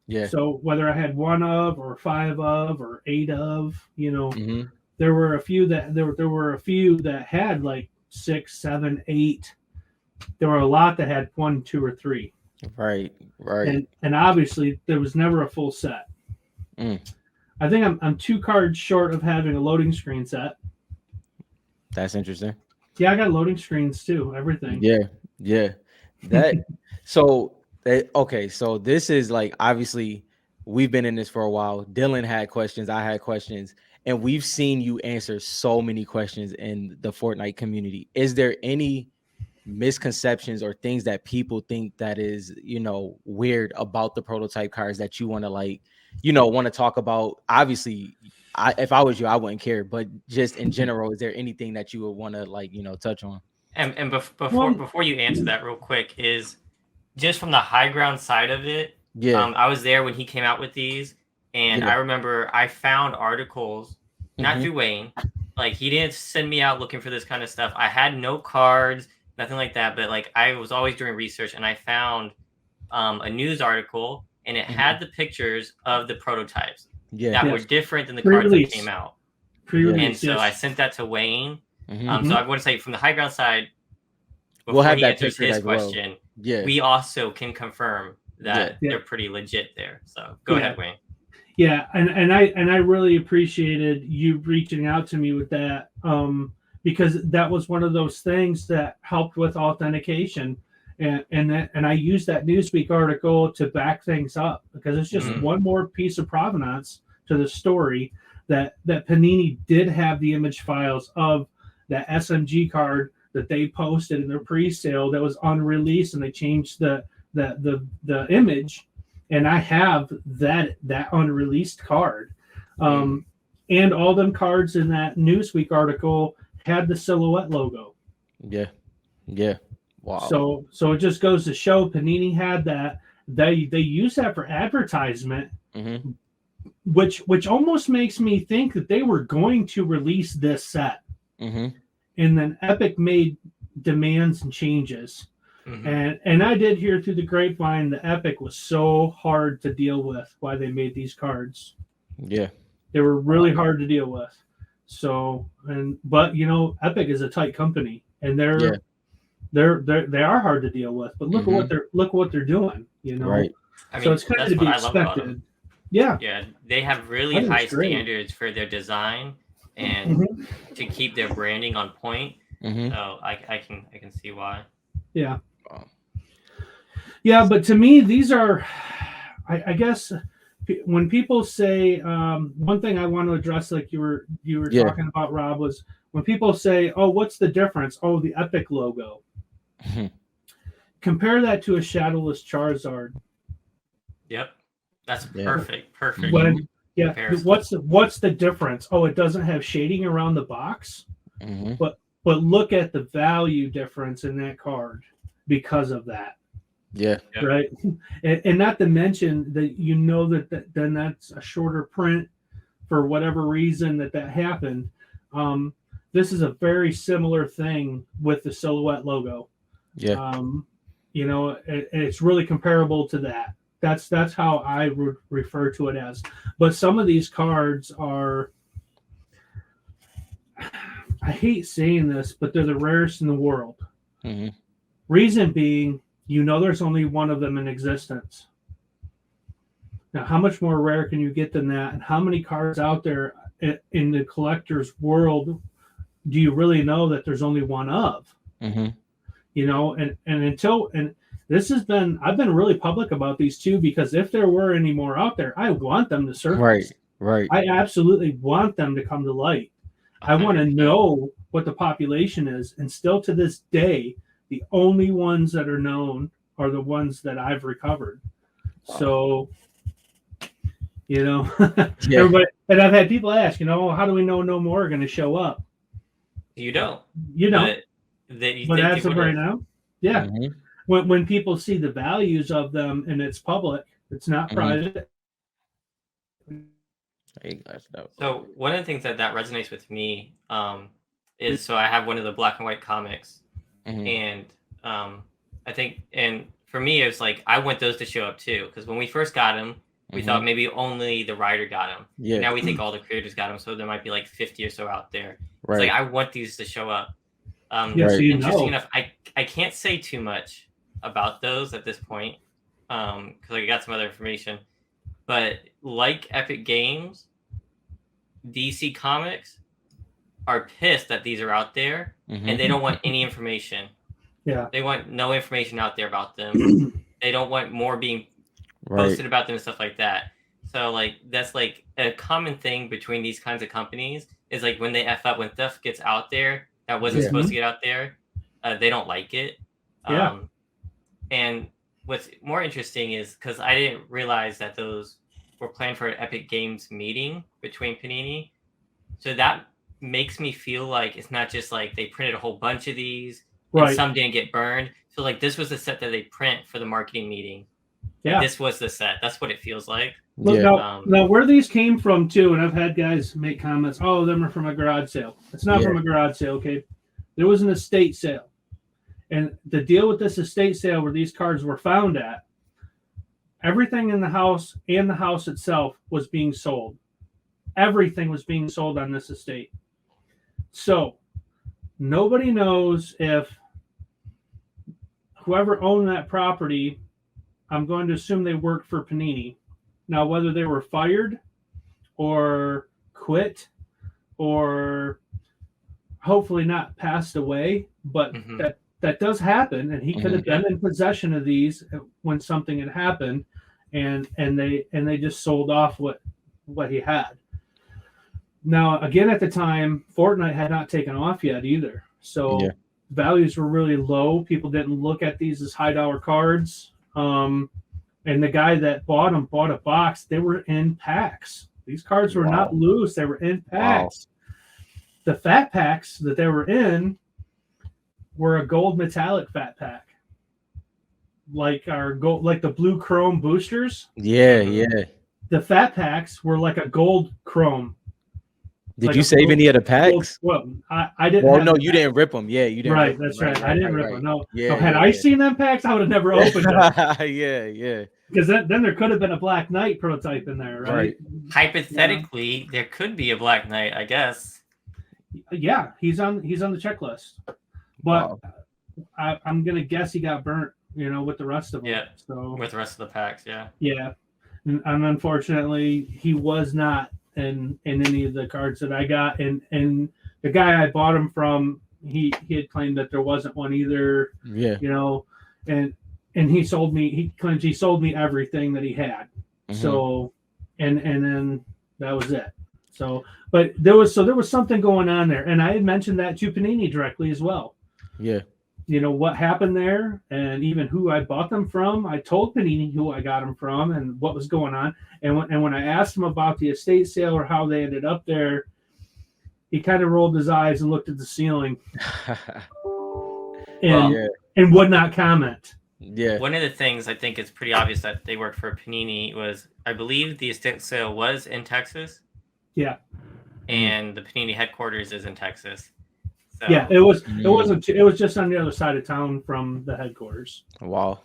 A: Yeah.
B: So whether I had 1 of or 5 of or 8 of, there were a few that had like 6, 7, 8. There were a lot that had 1, 2, or 3.
A: Right.
B: And obviously there was never a full set. I think I'm 2 cards short of having a loading screen set.
A: That's interesting.
B: Yeah, I got loading screens too. Everything.
A: Yeah. That so this is like, obviously we've been in this for a while. Dylan had questions, I had questions, and we've seen you answer so many questions in the Fortnite community. Is there any misconceptions or things that people think that is, weird about the prototype cards that you want to want to talk about? Obviously, if I was you, I wouldn't care, but just in general, is there anything that you would want to touch on?
C: And before you answer that real quick, is just from the high ground side of it. I was there when he came out with these, and I remember I found articles, not through Wayne, like he didn't send me out looking for this kind of stuff. I had no cards, nothing like that, but like I was always doing research, and I found a news article, and it had the pictures of the prototypes that were different than the cards that came out. And so I sent that to Wayne. So I want to say, from the high ground side, before
A: we'll have
C: he
A: that
C: answers his question, we also can confirm that they're pretty legit there. So go ahead, Wayne.
B: Yeah, and I really appreciated you reaching out to me with that, because that was one of those things that helped with authentication, and I used that Newsweek article to back things up, because it's just one more piece of provenance to the story that Panini did have the image files of that SMG card that they posted in their pre-sale that was unreleased, and they changed the image, and I have that unreleased card, and all them cards in that Newsweek article had the silhouette logo.
A: Yeah. Wow.
B: So it just goes to show Panini had that. They use that for advertisement, which almost makes me think that they were going to release this set. And then Epic made demands and changes. And I did hear through the grapevine the Epic was so hard to deal with why they made these cards.
A: Yeah.
B: They were really hard to deal with. So but you know, Epic is a tight company, and they are hard to deal with. But look at what they're doing, you know.
A: Right.
C: I mean,
B: so it's kind of to be expected. Yeah.
C: Yeah, they have really high standards for their design and to keep their branding on point. So I can see why.
B: Yeah. Yeah, but to me, these are, I guess, when people say one thing I want to address, like you were talking about, Rob, was when people say, "Oh, what's the difference?" Oh, the Epic logo. Compare that to a shadowless Charizard.
C: Yep, that's perfect. Perfect.
B: What's the difference? Oh, it doesn't have shading around the box, but look at the value difference in that card because of that.
A: Yeah.
B: Right. And not to mention that, you know, that then that's a shorter print for whatever reason that happened. This is a very similar thing with the Silhouette logo.
A: Yeah.
B: You know, it's really comparable to that. That's how I would refer to it as. But some of these cards are, I hate saying this, but they're the rarest in the world. Reason being, you know, there's only one of them in existence. Now, how much more rare can you get than that? And how many cards out there in the collector's world do you really know that there's only one of? You know, and this has been, I've been really public about these too, because if there were any more out there, I want them to surface.
A: Right.
B: I absolutely want them to come to light. I want to know what the population is. And still to this day, the only ones that are known are the ones that I've recovered. So, you know, everybody, and I've had people ask, you know, how do we know no more are going to show up?
C: You don't.
B: You don't. But as of right now, yeah. When people see the values of them and it's public, it's not private.
C: So one of the things that resonates with me is, so I have one of the black and white comics, and I think, and for me, it's like I want those to show up too, because when we first got them, we thought maybe only the writer got them. Yeah. Now we think all the creators got them, so there might be like 50 or so out there. Right. It's like I want these to show up. Interesting enough, I can't say too much about those at this point, because I got some other information. But like Epic Games, DC Comics are pissed that these are out there, and they don't want any information.
B: Yeah,
C: they want no information out there about them. They don't want more being posted about them and stuff like that. So like that's like a common thing between these kinds of companies, is like when they F up, when stuff gets out there that wasn't supposed to get out there, they don't like it. And what's more interesting is, because I didn't realize that those were planned for an Epic Games meeting between Panini. So that makes me feel like it's not just like they printed a whole bunch of these and some didn't get burned. So like this was the set that they print for the marketing meeting. Yeah. This was the set. That's what it feels like.
B: Look, now where these came from too, and I've had guys make comments, oh, them are from a garage sale. It's not from a garage sale, okay? There was an estate sale. And the deal with this estate sale where these cards were found at, everything in the house and the house itself was being sold. Everything was being sold on this estate. So nobody knows if whoever owned that property, I'm going to assume they worked for Panini. Now, whether they were fired or quit or hopefully not passed away, but that does happen, and he could have been in possession of these when something had happened, and they just sold off what he had. Now, again, at the time, Fortnite had not taken off yet either, so values were really low. People didn't look at these as high-dollar cards. And the guy that bought them bought a box. They were in packs. These cards were not loose. They were in packs. The fat packs that they were in were a gold metallic fat pack, like our gold, like the blue chrome boosters.
A: Yeah.
B: The fat packs were like a gold chrome.
A: Did
B: Like
A: you
B: a
A: save any of the packs?
B: Well, I didn't.
A: Well,
B: have
A: no,
B: the
A: you
B: pack.
A: didn't rip them. Yeah, you didn't.
B: Right,
A: Rip them.
B: that's right. I didn't rip them. No,
A: Yeah,
B: no. Had
A: yeah,
B: I
A: yeah.
B: seen them packs, I would have never opened them.
A: Yeah, yeah.
B: Because then there could have been a Black Knight prototype in there, right?
C: Hypothetically, there could be a Black Knight, I guess.
B: Yeah, he's on the checklist, but I'm gonna guess he got burnt, with the rest of them.
C: Yeah.
B: So
C: With the rest of the packs, yeah.
B: Yeah, and unfortunately, he was not in any of the cards that I got, and the guy I bought him from, he had claimed that there wasn't one either.
A: Yeah.
B: And he sold me. He claims he sold me everything that he had.
A: Mhm.
B: So, and then that was it. So, but there was something going on there, and I had mentioned that to Panini directly as well.
A: Yeah.
B: What happened there, and even who I bought them from. I told Panini who I got them from and what was going on. And when I asked him about the estate sale or how they ended up there, he kind of rolled his eyes and looked at the ceiling and would not comment.
A: Yeah.
C: One of the things I think it's pretty obvious that they worked for Panini was, I believe the estate sale was in Texas.
B: Yeah.
C: And the Panini headquarters is in Texas. So,
B: yeah, it was. It wasn't. It was just on the other side of town from the headquarters.
A: Wow.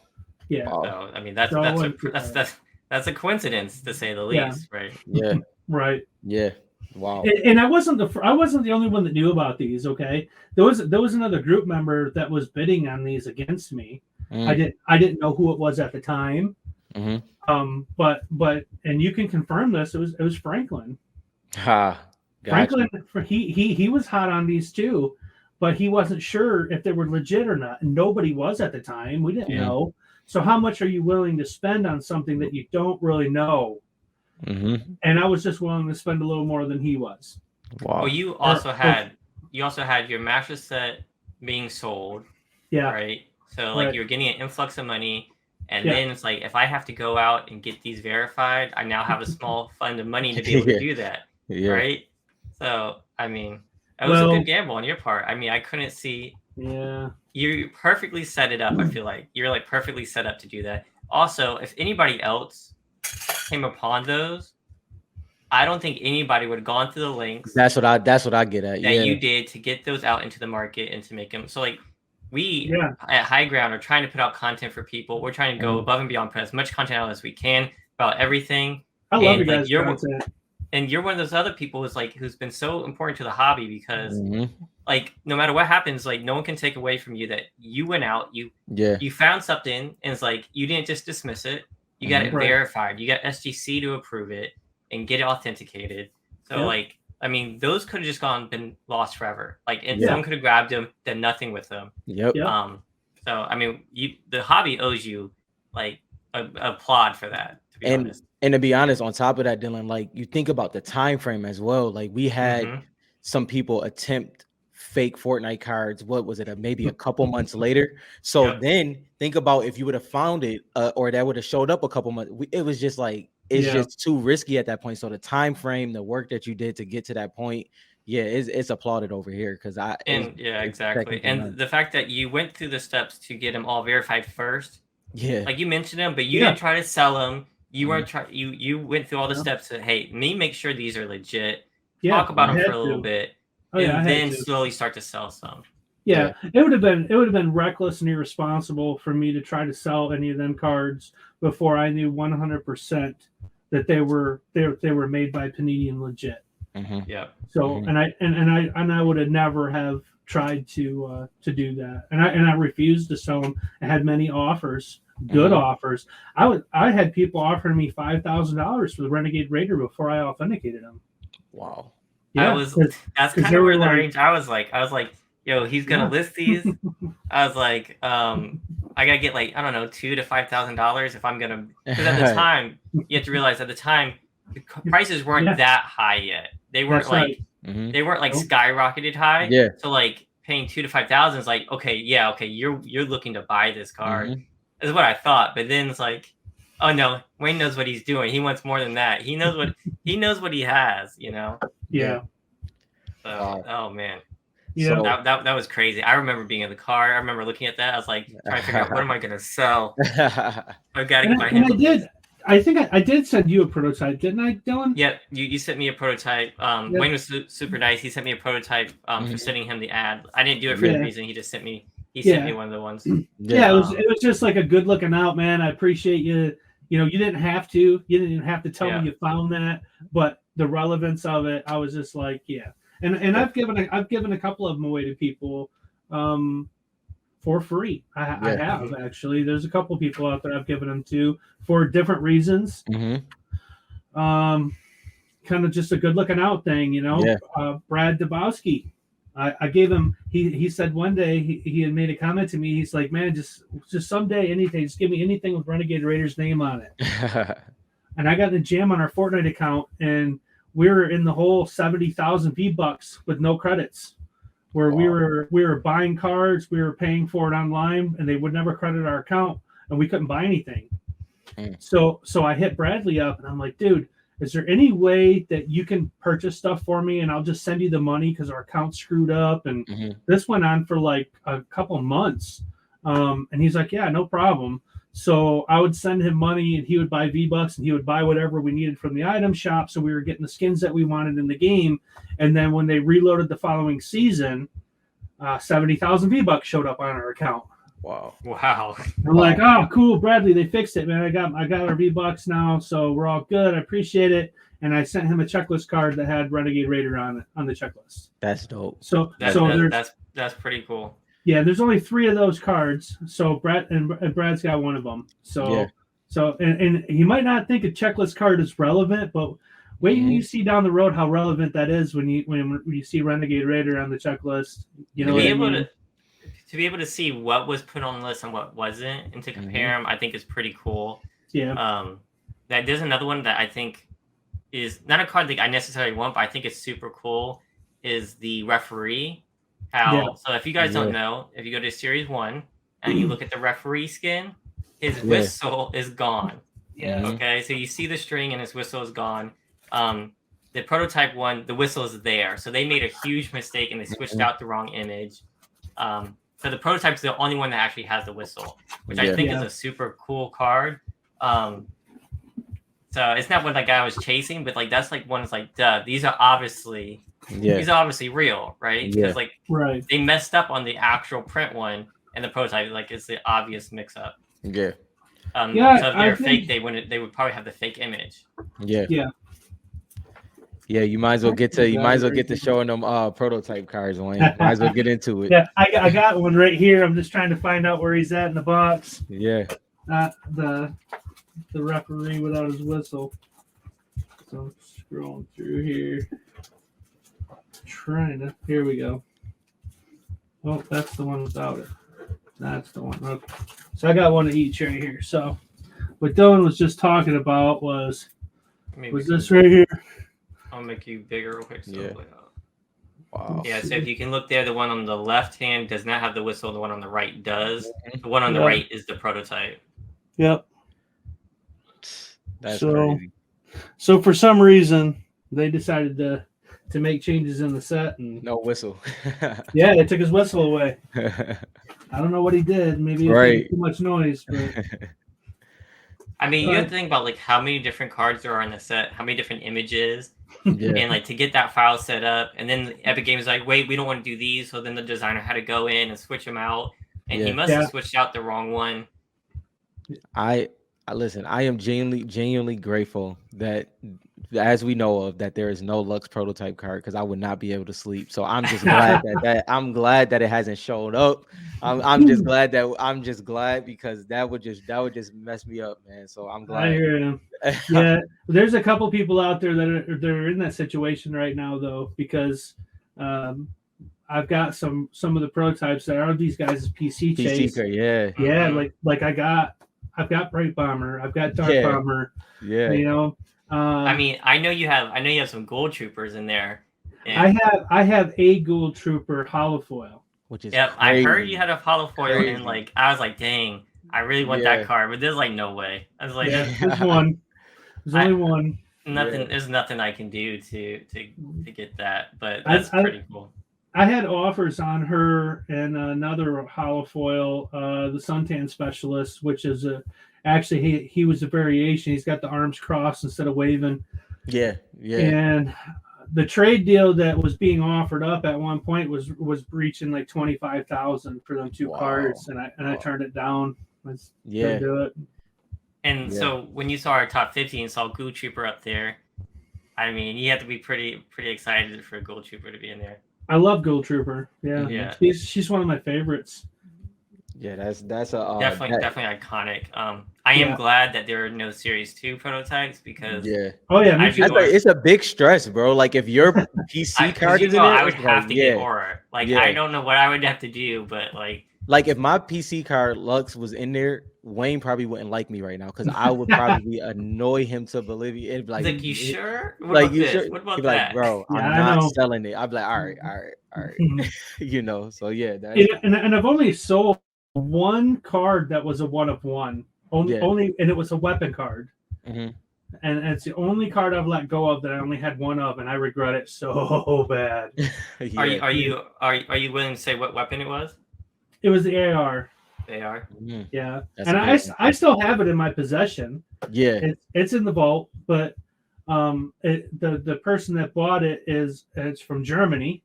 B: Yeah.
A: Wow.
C: So I mean, that's a coincidence to say the least, right?
A: Yeah.
B: Right.
A: Yeah. Wow.
B: And I wasn't the only one that knew about these. Okay, there was another group member that was bidding on these against me. I didn't know who it was at the time.
A: Mm-hmm.
B: But and you can confirm this. It was Franklin.
A: Ha.
B: Franklin, he was hot on these too, but he wasn't sure if they were legit or not. And nobody was at the time. We didn't know. So how much are you willing to spend on something that you don't really know?
A: Mm-hmm.
B: And I was just willing to spend a little more than he was.
A: Wow.
C: Well, you also had your mattress set being sold.
B: Yeah.
C: Right. So like you're getting an influx of money. And then it's like, if I have to go out and get these verified, I now have a small fund of money to be able to do that.
A: Yeah.
C: Right. So, I mean, that was a good gamble on your part. I mean, I couldn't see.
B: Yeah.
C: You perfectly set it up. I feel like you're like perfectly set up to do that. Also, if anybody else came upon those, I don't think anybody would have gone through the links.
A: That's what I get at.
C: That you did to get those out into the market and to make them. So like we at High Ground are trying to put out content for people. We're trying to go above and beyond, put as much content out as we can about everything.
B: I love you guys' content.
C: And you're one of those other people who's been so important to the hobby because like no matter what happens, like no one can take away from you that you went out, you found something, and it's like you didn't just dismiss it. You got it verified. You got SGC to approve it and get it authenticated. So like, I mean, those could have just been lost forever. Like, and someone could have grabbed them, done nothing with them.
A: Yep.
C: So I mean, the hobby owes you like a applaud for that. To be honest.
A: And to be honest, on top of that, Dylan, like you think about the time frame as well. Like we had some people attempt fake Fortnite cards. What was it? Maybe a couple months later. So then think about if you would have found it or that would have showed up a couple months. It was just like it's just too risky at that point. So the time frame, the work that you did to get to that point, it's applauded over here because
C: exactly. And the fact that you went through the steps to get them all verified first. Yeah, like you mentioned them, but you didn't try to sell them. You weren't trying. You went through all the steps to make sure these are legit. Talk about them for a little bit, and then slowly start to sell some.
B: Yeah, it would have been reckless and irresponsible for me to try to sell any of them cards before I knew 100% that they were made by Panini and legit.
C: Yeah.
B: So and I would have never have tried to do that, and I refused to sell them. I had many offers. Good offers. I had people offering me $5,000 for the Renegade Raider before I authenticated them.
A: Wow.
C: Yeah, that's kind of where the range. I was like, yo, he's gonna list these. I was like, I gotta get like I don't know $2,000 to $5,000 if I'm gonna. Because at the time, you have to realize at the time the prices weren't that high yet. They weren't they weren't like skyrocketed high.
A: Yeah.
C: So like paying $2,000 to $5,000 is like okay, you're looking to buy this card. Is what I thought, but then it's like, oh no, Wayne knows what he's doing. He wants more than that. He knows what he has, you know.
B: Yeah.
C: So, oh man.
B: Yeah.
C: So that was crazy. I remember being in the car. I remember looking at that. I was like trying to figure out what am I gonna sell. I gotta get my hands.
B: I think I did send you a prototype, didn't I, Dylan?
C: Yep, you sent me a prototype.
B: Yep.
C: Wayne was super nice. He sent me a prototype for sending him the ad. I didn't do it for any reason. He just sent me. He sent me one of the ones.
B: Yeah, it was just like a good looking out, man. I appreciate you. You know, you didn't have to. You didn't even have to tell me you found that, but the relevance of it, I was just like, yeah. And I've given a couple of them away to people for free. I have actually. There's a couple of people out there I've given them to for different reasons. Kind of just a good looking out thing, you know. Brad Dabowski. I gave him. He said one day he had made a comment to me. He's like, man, just someday, anything, just give me anything with Renegade Raider's name on it. And I got the jam on our Fortnite account, and we were in the whole 70,000 V-Bucks with no credits, where we were buying cards, we were paying for it online, and they would never credit our account, and we couldn't buy anything. So I hit Bradley up, and I'm like, dude, is there any way that you can purchase stuff for me, and I'll just send you the money because our account's screwed up? And this went on for like a couple months. And he's like, yeah, no problem. So I would send him money, and he would buy V-Bucks, and he would buy whatever we needed from the item shop. So we were getting the skins that we wanted in the game. And then when they reloaded the following season, 70,000 V-Bucks showed up on our account.
C: Wow.
B: I'm like, oh, cool, Bradley, they fixed it, man. I got our V-Bucks now, so we're all good. I appreciate it. And I sent him a checklist card that had Renegade Raider on it, on the checklist.
A: That's dope.
B: So
C: that's pretty cool.
B: Yeah, there's only 3 of those cards. So Brad's got one of them. So and he might not think a checklist card is relevant, but wait till you see down the road how relevant that is when you see Renegade Raider on the checklist. You know,
C: to be able to see what was put on the list and what wasn't, and to compare them, I think is pretty cool.
B: Yeah.
C: There's another one that I think is not a card that I necessarily want, but I think it's super cool. Is the referee? So if you guys don't know, if you go to Series 1 and you look at the referee skin, his whistle is gone. Okay, so you see the string and his whistle is gone. The prototype one, the whistle is there. So they made a huge mistake and they switched out the wrong image. So the prototype is the only one that actually has the whistle, which I think is a super cool card. So it's not what that guy was chasing, but like that's like one is like, duh, these are obviously real, right? Because they messed up on the actual print one and the prototype, like it's the obvious mix up. So if they're fake, they would probably have the fake image.
A: Yeah, you might as well get to showing them prototype cards, Wayne. Might as well get into it.
B: Yeah, I got one right here. I'm just trying to find out where he's at in the box.
A: Yeah.
B: The referee without his whistle. So I'm scrolling through here. Here we go. Oh, that's the one without it. That's the one. Okay. So I got one of each right here. So what Dylan was just talking about was this right here.
C: I'll make you bigger real quick.
A: Wow.
C: Yeah, so if you can look there, the one on the left hand does not have the whistle. The one on the right does. The one on the right is the prototype.
B: Yep.
A: That's crazy.
B: So for some reason, they decided to make changes in the set. And
A: no whistle.
B: Yeah, they took his whistle away. I don't know what he did. Maybe it made too much noise. But...
C: I mean, you have to think about like how many different cards there are in the set, how many different images, and like to get that file set up. And then Epic Games like, wait, we don't want to do these. So then the designer had to go in and switch them out, and he must have switched out the wrong one.
A: I listen. I am genuinely grateful that, as we know of, that there is no Lux prototype card because I would not be able to sleep. So I'm just glad I'm glad that it hasn't showed up. I'm just glad because that would just mess me up, man. So I'm glad.
B: I hear him. Yeah, there's a couple people out there that are in that situation right now though, because I've got some of the prototypes that are these guys' PC chase. Like I've got Bright Bomber, I've got Dark Bomber. Yeah, you know.
C: I mean, I know you have some Gold Troopers in there.
B: I have a Gold Trooper holofoil,
A: which is
C: crazy. I heard you had a holofoil, and like I was like, dang, I really want that card, but there's like no way. I was like,
B: there's one. There's only one.
C: Nothing. There's nothing I can do to get that, but that's pretty cool.
B: I had offers on her and another holofoil, the Suntan Specialist, which is Actually, he was a variation. He's got the arms crossed instead of waving.
A: Yeah, yeah.
B: And the trade deal that was being offered up at one point was reaching like 25,000 for them two cards, and I turned it down. I couldn't do it.
C: And so when you saw our top 50 and saw Ghoul Trooper up there, I mean, you have to be pretty excited for Ghoul Trooper to be in there.
B: I love Ghoul Trooper.
C: Yeah.
B: She's one of my favorites.
A: Yeah, that's
C: definitely iconic. I am glad that there are no Series 2 prototypes because
A: it's a big stress, bro. Like if your PC card is in there,
C: I would have to get Aura. Like I don't know what I would have to do, but
A: like if my PC card Lux was in there, Wayne probably wouldn't like me right now because I would probably annoy him to oblivion. It'd be like,
C: you sure?
A: What about
C: this?
A: Sure?
C: What about
A: that? Like, bro, I'm not selling it. I'd be like, all right. You know, so yeah.
B: And I've only sold one card that was a one of one. Only, and it was a weapon card.
A: Mm-hmm.
B: And it's the only card I've let go of that I only had one of, and I regret it so bad.
C: Are you willing to say what weapon it was?
B: It was the AR.
C: AR.
B: Mm-hmm. Yeah, and I still have it in my possession.
A: Yeah,
B: it's in the vault, but the person that bought it's from Germany,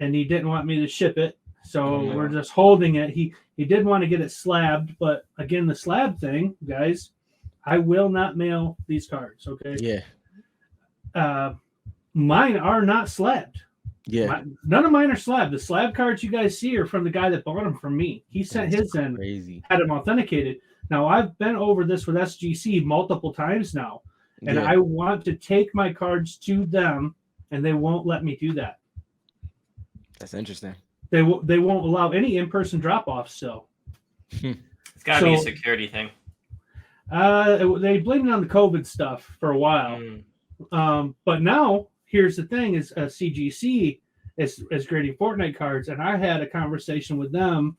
B: and he didn't want me to ship it, so we're just holding it. He did want to get it slabbed, but again, the slab thing, guys, I will not mail these cards. Okay.
A: Yeah.
B: Mine are not slabbed.
A: Yeah.
B: None of mine are slabbed. The slab cards you guys see are from the guy that bought them from me. He sent his in, had them authenticated. Now I've been over this with SGC multiple times now, and I want to take my cards to them, and they won't let me do that.
A: That's interesting.
B: They won't allow any in-person drop-offs. So
C: it's got to be a security thing.
B: They blamed it on the COVID stuff for a while, but now here's the thing: is CGC is grading Fortnite cards, and I had a conversation with them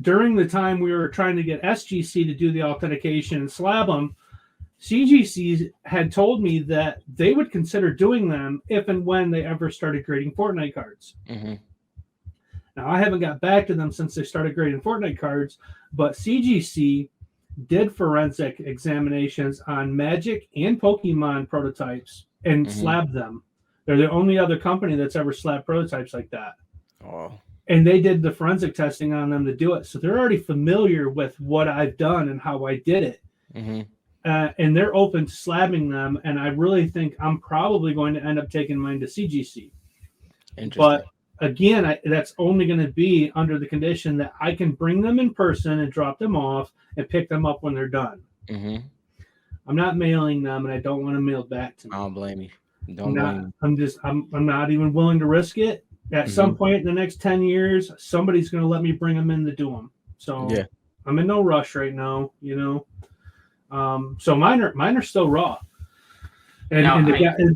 B: during the time we were trying to get SGC to do the authentication and slab them. CGC had told me that they would consider doing them if and when they ever started grading Fortnite cards.
A: Mm-hmm.
B: Now, I haven't got back to them since they started grading Fortnite cards, but CGC did forensic examinations on Magic and Pokemon prototypes and slabbed them. They're the only other company that's ever slabbed prototypes like that.
A: Oh.
B: And they did the forensic testing on them to do it. So they're already familiar with what I've done and how I did it.
A: Mm-hmm.
B: And they're open to slabbing them. And I really think I'm probably going to end up taking mine to CGC.
A: Interesting.
B: But again, that's only going to be under the condition that I can bring them in person and drop them off and pick them up when they're done.
A: Mm-hmm.
B: I'm not mailing them, and I don't want them mailed back to me.
A: I don't blame you. Blame
B: I'm not even willing to risk it. At some point in the next 10 years, somebody's going to let me bring them in to do them. So I'm in no rush right now, you know. So mine are still raw. And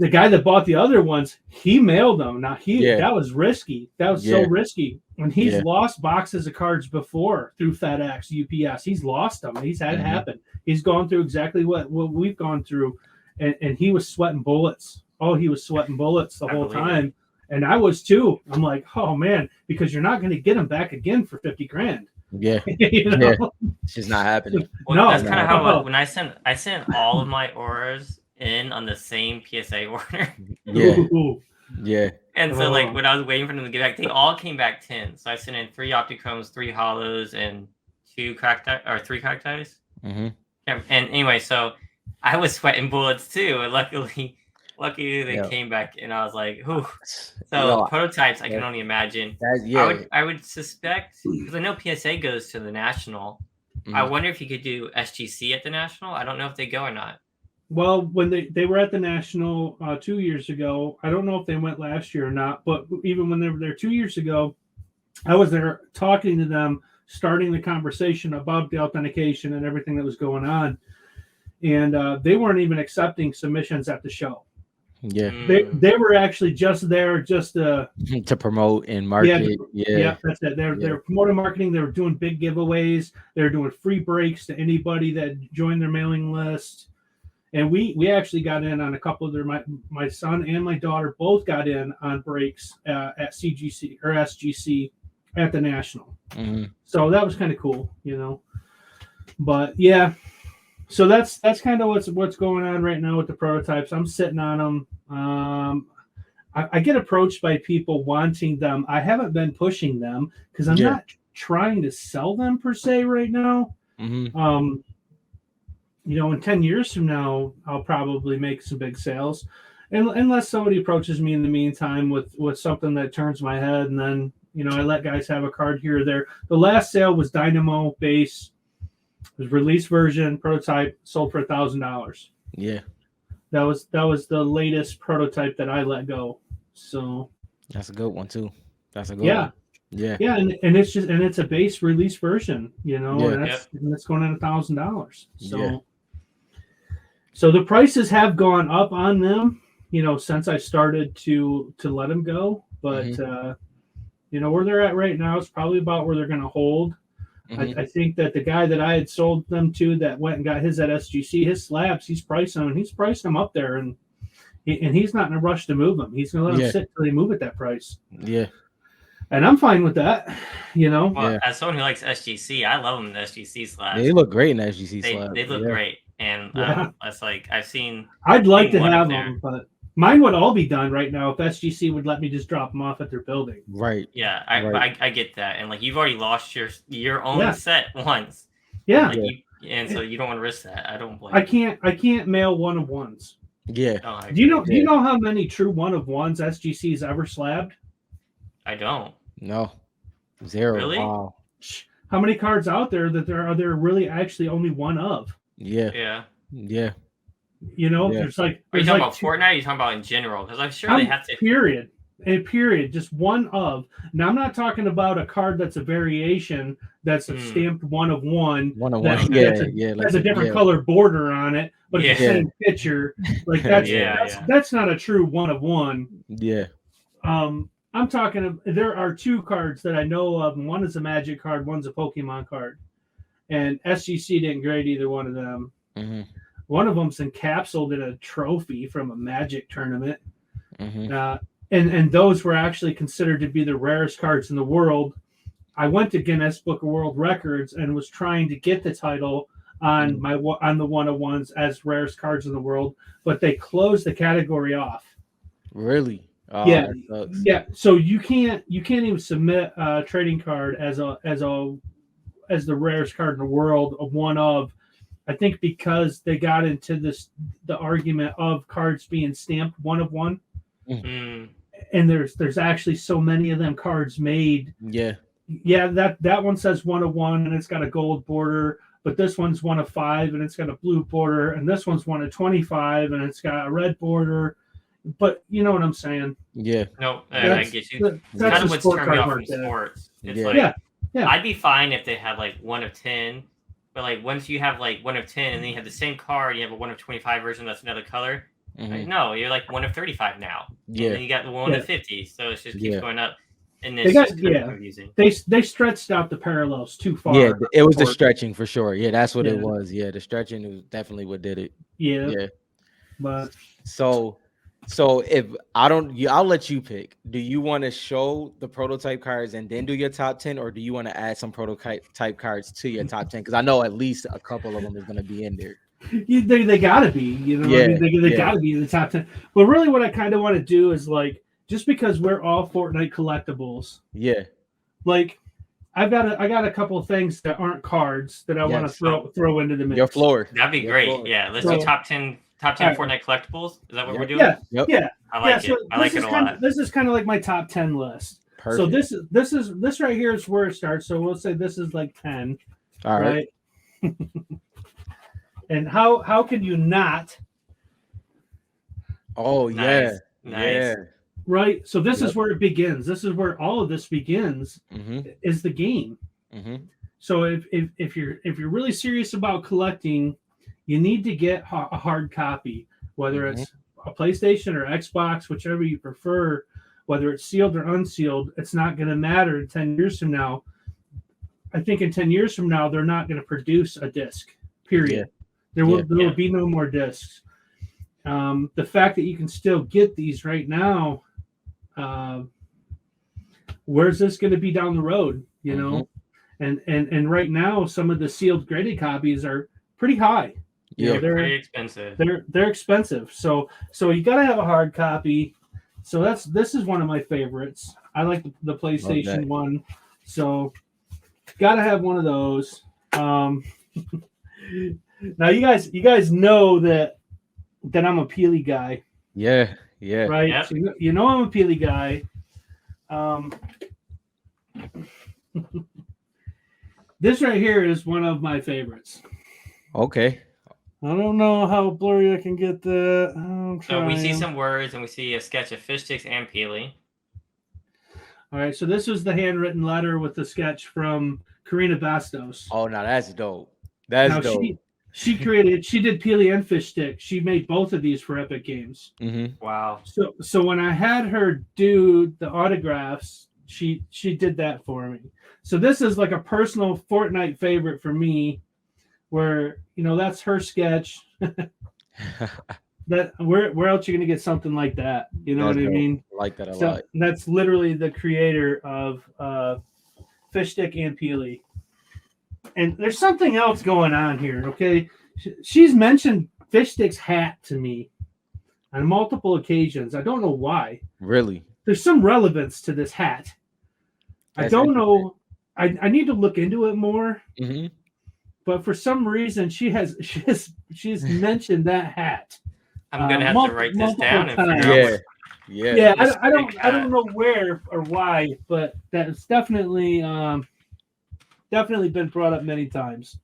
B: the guy that bought the other ones, he mailed them. Now that was risky. That was so risky. And he's lost boxes of cards before through FedEx, UPS. He's lost them. He's had it happen. He's gone through exactly what we've gone through, and he was sweating bullets. Oh, he was sweating bullets the whole time, and I was too. I'm like, oh man, because you're not going to get them back again for $50,000.
A: Yeah,
B: you know?
A: It's just not happening.
C: Well, no, that's kind of how when I sent all of my auras in on the same PSA order.
A: Yeah.
C: And so like when I was waiting for them to get back, they all came back 10. So I sent in 3 Optichromes, 3 Hollows, and 3 cracked eyes.
A: Mm-hmm.
C: And anyway, so I was sweating bullets too. And luckily they came back, and I was like, "Whew." So prototypes, I can only imagine. I would suspect, because I know PSA goes to the national. Mm-hmm. I wonder if you could do SGC at the national. I don't know if they go or not.
B: Well, when they were at the national 2 years ago, I don't know if they went last year or not. But even when they were there 2 years ago, I was there talking to them, starting the conversation about the authentication and everything that was going on, and they weren't even accepting submissions at the show.
A: Yeah,
B: they were actually just there to
A: promote and market.
B: Yeah, that's it. They're promoting, marketing. They were doing big giveaways. They were doing free breaks to anybody that joined their mailing list. And we actually got in on a couple of my son and my daughter both got in on breaks at CGC or SGC, at the National.
A: Mm-hmm.
B: So that was kind of cool, But yeah, so that's kind of what's going on right now with the prototypes. I'm sitting on them. I get approached by people wanting them. I haven't been pushing them because I'm not trying to sell them per se right now.
A: Mm-hmm.
B: In 10 years from now, I'll probably make some big sales, unless somebody approaches me in the meantime with something that turns my head, and then I let guys have a card here or there. The last sale was Dynamo base. It was release version prototype, sold for $1,000.
A: Yeah.
B: That was the latest prototype that I let go. So
A: that's a good one too. That's a good
B: yeah.
A: one. Yeah.
B: Yeah, and it's a base release version, and that's going at $1,000. So the prices have gone up on them, since I started to let them go. But where they're at right now is probably about where they're going to hold. I think that the guy that I had sold them to that went and got his at SGC, his slabs, he's priced them up there, and he's not in a rush to move them. He's going to let them sit till they move at that price.
A: Yeah. And
B: I'm fine with that,
C: Well, as someone who likes SGC, I love them in the SGC slabs.
A: They look great in the SGC slabs.
C: They look great, and that's like I've seen.
B: I'd like to have them, but mine would all be done right now if SGC would let me just drop them off at their building.
A: Right.
C: Yeah, I get that, and like you've already lost your own set once.
B: Yeah.
C: And so you don't want to risk that. I don't blame.
B: I can't mail one of ones.
A: Yeah.
C: Oh,
B: do you know how many true one of ones SGC's ever slabbed?
C: I don't.
A: No. 0.
C: Really?
A: Wow.
B: How many cards out there that there really actually only one of?
A: Yeah.
C: Yeah.
A: Yeah.
B: There's like.
C: Are you talking about Fortnite? Or are you talking about in general? Because I'm sure they have to.
B: Period. Just one of. Now I'm not talking about a card that's a variation that's a stamped one of one.
A: One of one. Yeah.
B: Has a different color border on it, but it's the same picture. Like that's not a true one of one.
A: Yeah.
B: I'm talking. There are 2 cards that I know of. One is a Magic card. One's a Pokemon card, and SGC didn't grade either one of them.
A: Mm-hmm.
B: One of them's encapsulated in a trophy from a Magic tournament, and those were actually considered to be the rarest cards in the world. I went to Guinness Book of World Records and was trying to get the title on the one-of-ones as rarest cards in the world, but they closed the category off.
A: Really? Oh,
B: yeah. So you can't even submit a trading card as the rarest card in the world of one of. I think because they got into the argument of cards being stamped one of one, and there's actually so many of them cards made.
A: Yeah.
B: That one says one of one and it's got a gold border, but this one's one of 5 and it's got a blue border, and this one's one of 25 and it's got a red border. But you know what I'm saying?
C: Yeah. No, I get you. That's kind of what's turned me off from sports. It's I'd be fine if they had like 1 of 10, but like once you have like 1 of 10 and then you have the same card, you have a 1 of 25 version that's another color. Like, no, you're like 1 of 35 now. Yeah. And then you got the 1 of 50, so it just keeps going up. And it's just confusing.
B: They stretched out the parallels too far.
A: Yeah, it was the stretching for sure. Yeah, that's what it was. Yeah, the stretching was definitely what did it.
B: Yeah. But
A: so if I'll let you pick. Do you want to show the prototype cards and then do your top 10, or do you want to add some prototype cards to your top 10? Because I know at least a couple of them is going to be in there.
B: They gotta be, they gotta be in the top 10. But really, what I kind of want to do is like, just because we're all Fortnite collectibles.
A: Yeah.
B: Like, I got a couple of things that aren't cards that I want to throw into the mix.
A: Your floor.
C: That'd be great. Floor. Yeah, let's do top 10 Fortnite collectibles. Is that what we're doing?
B: Yeah.
C: I like it. I like it a lot.
B: This is kind of like my top 10 list.
A: Perfect.
B: So this right here is where it starts. So we'll say this is like 10.
A: All right.
B: And how can you not?
A: Oh,
C: nice.
A: Yeah.
B: Right. So this is where it begins. This is where all of this begins. Is the game. So if you're really serious about collecting, you need to get a hard copy, whether it's a PlayStation or Xbox, whichever you prefer, whether it's sealed or unsealed. It's not going to matter 10 years from now. I think in 10 years from now, they're not going to produce a disc, period. There will be no more discs. The fact that you can still get these right now, where's this going to be down the road? You know, and right now some of the sealed graded copies are pretty high. You know,
C: pretty expensive.
B: They're expensive. So you got to have a hard copy. So this is one of my favorites. I like the PlayStation 1. So got to have one of those. Now you guys know that I'm a Peely guy.
A: Yeah.
B: Right.
C: Yep.
B: So you know I'm a Peely guy. This right here is one of my favorites.
A: Okay.
B: I don't know how blurry I can get that.
C: So we see some words and we see a sketch of fish sticks and Peely.
B: All right, so this was the handwritten letter with the sketch from Karina Bastos.
A: Oh, now that's dope. That's dope.
B: She did Peely and fish stick. She made both of these for Epic Games.
C: Wow.
B: So when I had her do the autographs, she did that for me. So this is like a personal Fortnite favorite for me, where that's her sketch. That where else are you gonna get something like that? You know what I mean?
A: I like that a lot.
B: That's literally the creator of Fish Stick and Peely. And there's something else going on here. Okay, she's mentioned Fish Stick's hat to me on multiple occasions. I don't know why.
A: Really?
B: There's some relevance to this hat. I don't know. I need to look into it more. But for some reason, she's mentioned that hat.
C: I'm gonna have to write this down and figure out.
B: Yeah. I don't know where or why, but that's definitely been brought up many times.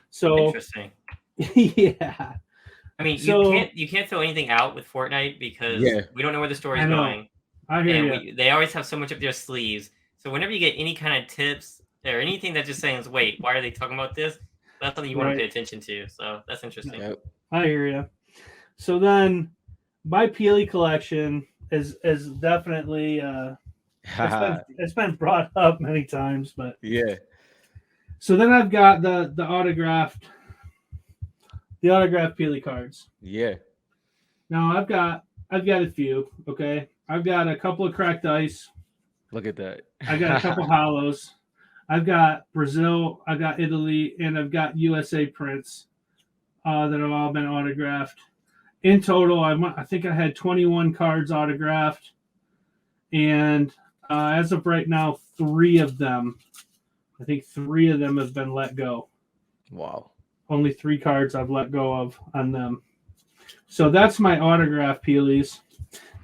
B: So
C: interesting.
B: Yeah.
C: I mean, you can't throw anything out with Fortnite because we don't know where the story is going.
B: I hear you.
C: They always have so much up their sleeves. So whenever you get any kind of tips or anything that just saying, "Wait, why are they talking about this?" That's something you want to pay attention to. So that's interesting.
B: Yep. I hear you. So then, my Peely collection is definitely it's been brought up many times, but So then I've got the autographed Peely cards.
A: Yeah.
B: Now I've got a few. Okay, I've got a couple of cracked ice.
A: Look at that.
B: I got a couple hollows. I've got Brazil, I've got Italy, and I've got USA prints that have all been autographed. In total, I think I had 21 cards autographed, and as of right now, 3 of them have been let go.
A: Wow.
B: Only 3 cards I've let go of on them. So that's my autograph Peelies.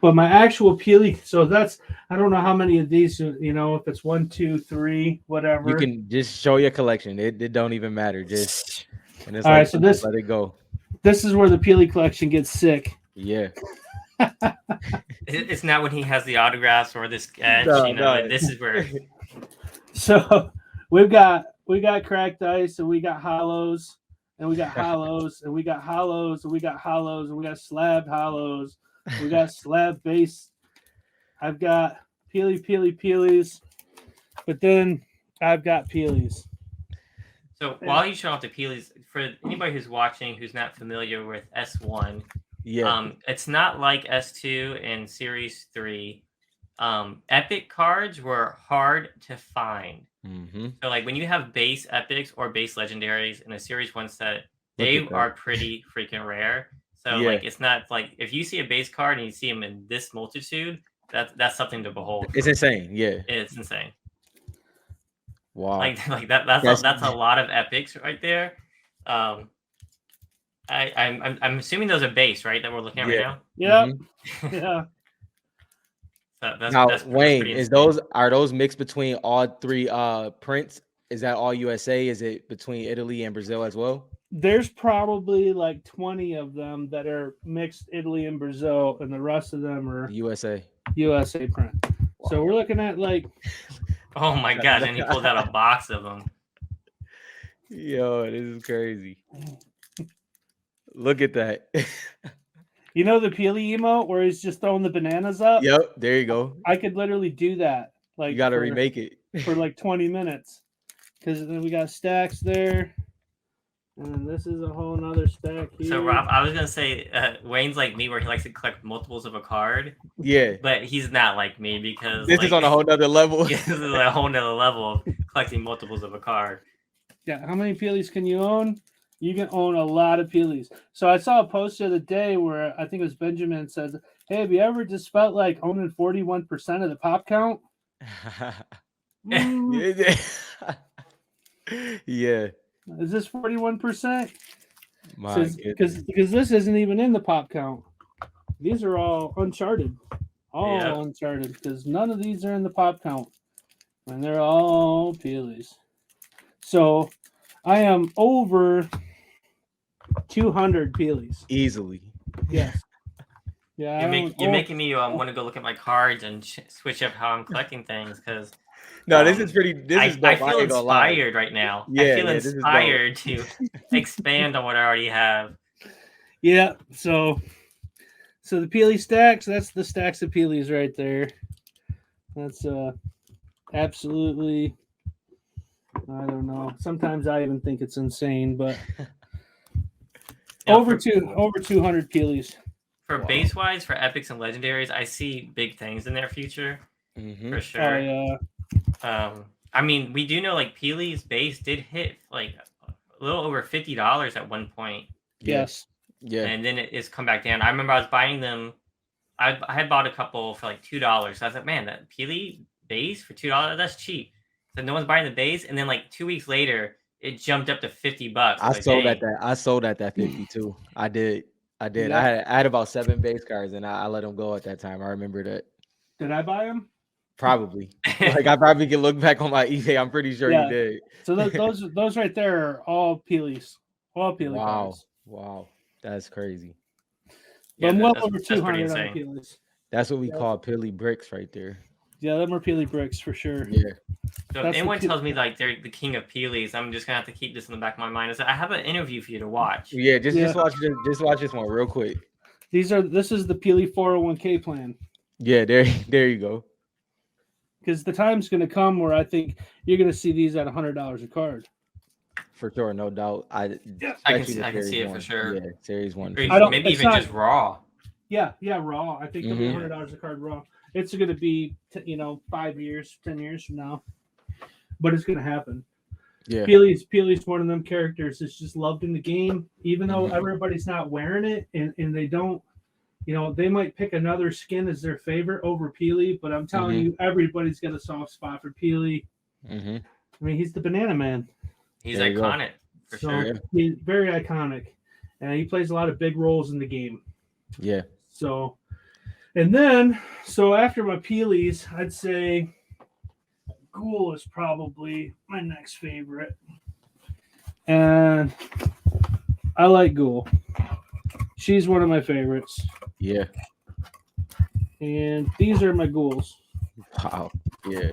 B: But my actual Peely, so that's, I don't know how many of these, if it's 1, 2, 3, whatever.
A: You can just show your collection. It don't even matter. Just
B: and it's all right. So let it go. This is where the Peely collection gets sick.
A: Yeah.
C: It's not when he has the autographs or the sketch. This is where.
B: So we got cracked ice, and we got hollows, and we got hollows, and we got hollows, and we got hollows, and we got slabbed hollows. We got slab base. I've got Peelies, but then I've got Peelies.
C: So while you show off the Peelies, for anybody who's watching who's not familiar with S1, it's not like S2 and Series 3. Epic cards were hard to find. So like when you have base epics or base legendaries in a Series 1 set, they are pretty freaking rare. So like it's not like if you see a base card and you see them in this multitude, that's something to behold.
A: It's insane. Yeah,
C: it's insane.
A: Wow,
C: like that's a lot of epics right there. I'm assuming those are base, right? That we're looking at right now.
B: Yeah, yeah.
C: That's
A: Wayne, are those mixed between all 3 prints? Is that all USA? Is it between Italy and Brazil as well?
B: There's probably like 20 of them that are mixed Italy and Brazil, and the rest of them are USA print. Wow. So we're looking at like,
C: oh my god! And he pulled out a box of them.
A: Yo, this is crazy. Look at that.
B: You know the Peely emote where he's just throwing the bananas up?
A: Yep, there you go.
B: I could literally do that. Like
A: you got to remake it
B: for like 20 minutes, because then we got stacks there. And this is a whole nother stack here.
C: So Rob, I was gonna say Wayne's like me, where he likes to collect multiples of a card.
A: Yeah,
C: But he's not like me because
A: this is on a whole nother level.
C: this is a whole nother level of collecting multiples of a card.
B: Yeah, how many Peelies can you own? You can own a lot of Peelies. So I saw a post the other day where I think it was Benjamin says, "Hey, have you ever just felt like owning 41% of the pop count?"
A: Yeah.
B: Is this 41%?
A: My
B: Because this isn't even in the pop count. These are all uncharted. All uncharted, because none of these are in the pop count. And they're all Peelies. So I am over 200 Peelies.
A: Easily.
B: Yes. Yeah.
C: You're making me want to go look at my cards and switch up how I'm collecting things, because
A: no, this is pretty.
C: I feel inspired right now.
A: Yeah,
C: I feel inspired to expand on what I already have.
B: Yeah. So the Peely stacks. That's the stacks of Peelies right there. That's absolutely. I don't know. Sometimes I even think it's insane, but over 200 Peelies.
C: For base wise, for epics and legendaries, I see big things in their future for sure.
B: Oh,
C: yeah. I mean, we do know like Peely's base did hit like a little over $50 at one point.
B: Yes.
A: Yeah.
C: And then it's come back down. I remember I was buying them. I had bought a couple for like $2. So I was like, man, that Peely base for $2, that's cheap. So no one's buying the base, and then like 2 weeks later, it jumped up to $50.
A: I sold at that 50 too. I did. Yeah. I had about 7 base cards, and I let them go at that time. I remember that.
B: Did I buy them?
A: Probably. Like I probably can look back on my eBay. I'm pretty sure you did.
B: So those right there are all Peelies. All Peely cards.
A: Wow. That's crazy.
B: Yeah, I'm well over 200 on Peelies.
A: That's what we call Peely bricks right there.
B: Yeah, them are Peely bricks for sure.
A: Yeah.
C: So if anyone tells me like they're the king of Peelies, I'm just gonna have to keep this in the back of my mind. I have an interview for you to watch.
A: Yeah, just watch this one real quick.
B: This is the Peely 401k plan.
A: Yeah, there you go.
B: Because the time's gonna come where I think you're gonna see these at $100 a card.
A: For sure, no doubt. I
C: can see it for sure.
A: Yeah, Series 1.
C: Maybe even just raw.
B: Yeah, raw. I think it'll be $100 a card raw. It's going to be, 5 years, 10 years from now, but it's going to happen.
A: Yeah,
B: Peely's one of them characters that's just loved in the game, even though everybody's not wearing it, and they don't. They might pick another skin as their favorite over Peely, but I'm telling you, everybody's got a soft spot for Peely. I mean, he's the banana man.
C: He's iconic for sure.
B: He's very iconic, and he plays a lot of big roles in the game.
A: Yeah.
B: So, and then after my Peelies, I'd say Ghoul is probably my next favorite, and I like Ghoul. She's one of my favorites.
A: Yeah.
B: And these are my Ghouls.
A: Wow. Yeah.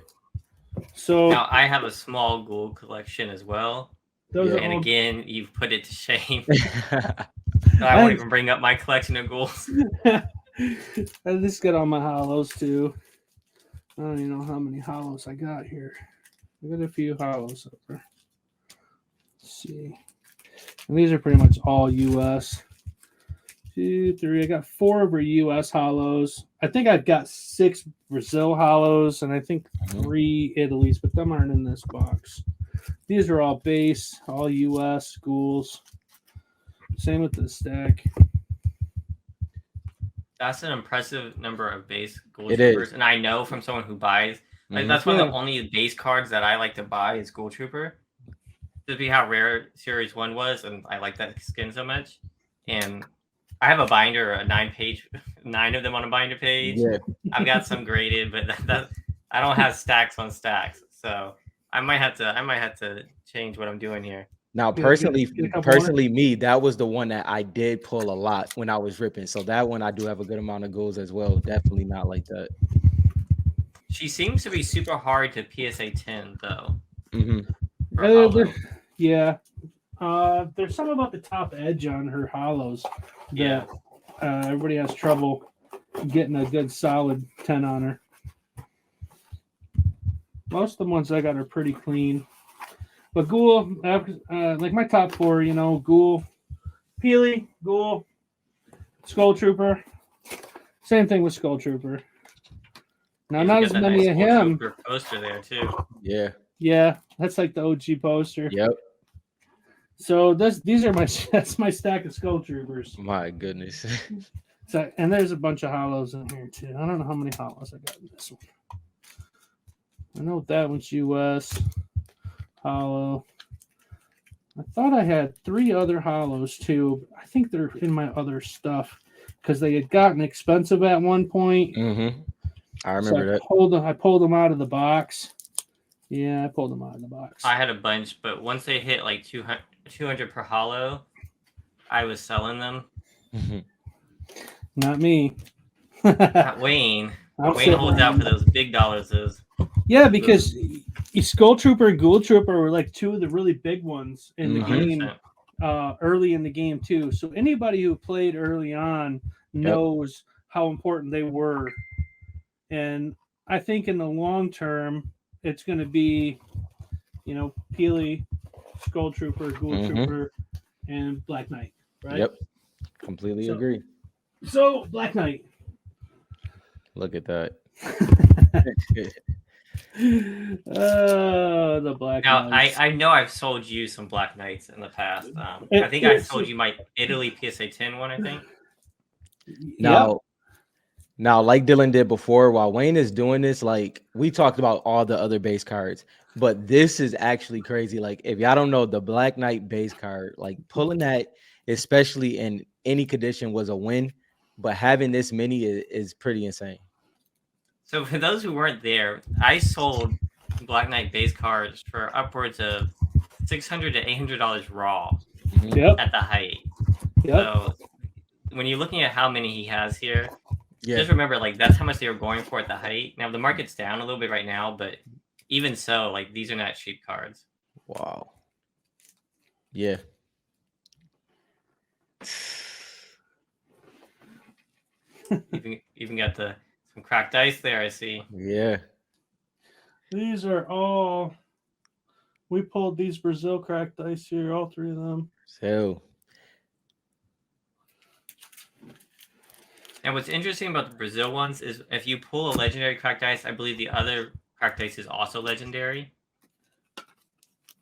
C: So now I have a small Ghoul collection as well. And again, you've put it to shame. I won't even bring up my collection of Ghouls.
B: I just got all my hollows too. I don't even know how many hollows I got here. I got a few hollows over. Let's see. And these are pretty much all US. 2, 3. I got 4 over US hollows. I think I've got 6 Brazil hollows, and I think 3 Italy's, but them aren't in this box. These are all base, all US Ghouls. Same with the stack.
C: That's an impressive number of base Ghoul Troopers, and I know from someone who buys. Like that's one of the only base cards that I like to buy is Ghoul Trooper. Just be how rare Series 1 was, and I like that skin so much. And I have a binder, a 9-page, 9 of them on a binder page. Yeah. I've got some graded, but that I don't have stacks on stacks, so I might have to change what I'm doing here.
A: Now, personally, me, that was the one that I did pull a lot when I was ripping. So that one, I do have a good amount of Ghouls as well. Definitely not like that.
C: She seems to be super hard to PSA 10, though.
B: Yeah. There's something about the top edge on her hollows that everybody has trouble getting a good solid 10 on her. Most of the ones I got are pretty clean. But Ghoul, like my top 4, Ghoul, Peely, Ghoul, Skull Trooper. Same thing with Skull Trooper. Now, not as many of him.
C: Poster there too.
A: Yeah.
B: Yeah, that's like the OG poster.
A: Yep.
B: So these are that's my stack of Skull Troopers.
A: My goodness.
B: So, and there's a bunch of hollows in here too. I don't know how many hollows I got in this one. I know that one's US hollow. I thought I had 3 other hollows too. I think they're in my other stuff because they had gotten expensive at one point.
A: Mm-hmm. I remember that.
B: I pulled them out of the box. Yeah, I pulled them out of the box.
C: I had a bunch, but once they hit like 200 per hollow, I was selling them.
A: Mm-hmm.
B: Not me.
C: Not Wayne. Wayne holds out for those big dollars.
B: Yeah, because Skull Trooper and Ghoul Trooper were like 2 of the really big ones in the
C: 100%.
B: game, early in the game too. So anybody who played early on knows how important they were. And I think in the long term, it's going to be, Peely, Skull Trooper, Ghoul Trooper, and Black Knight, right?
A: Yep. Completely agree.
B: So, Black Knight.
A: Look at that.
B: The Black Knights.
C: I know I've sold you some Black Knights in the past. I think I sold you my Italy PSA 10 one, I think.
A: Now, like Dylan did before, while Wayne is doing this, like we talked about all the other base cards, but this is actually crazy. Like if y'all don't know, the Black Knight base card, like pulling that, especially in any condition, was a win. But having this many is pretty insane.
C: So for those who weren't there, I sold Black Knight base cards for upwards of $600 to $800 raw at the height. Yep. So when you're looking at how many he has here, just remember, like, that's how much they were going for at the height. Now, the market's down a little bit right now, but even so, like, these are not cheap cards.
A: Wow. Yeah.
C: even got some cracked ice there, I see.
A: Yeah.
B: These are all... We pulled these Brazil cracked ice here, all 3 of them.
A: So...
C: And what's interesting about the Brazil ones is if you pull a legendary cracked ice, I believe the other cracked ice is also legendary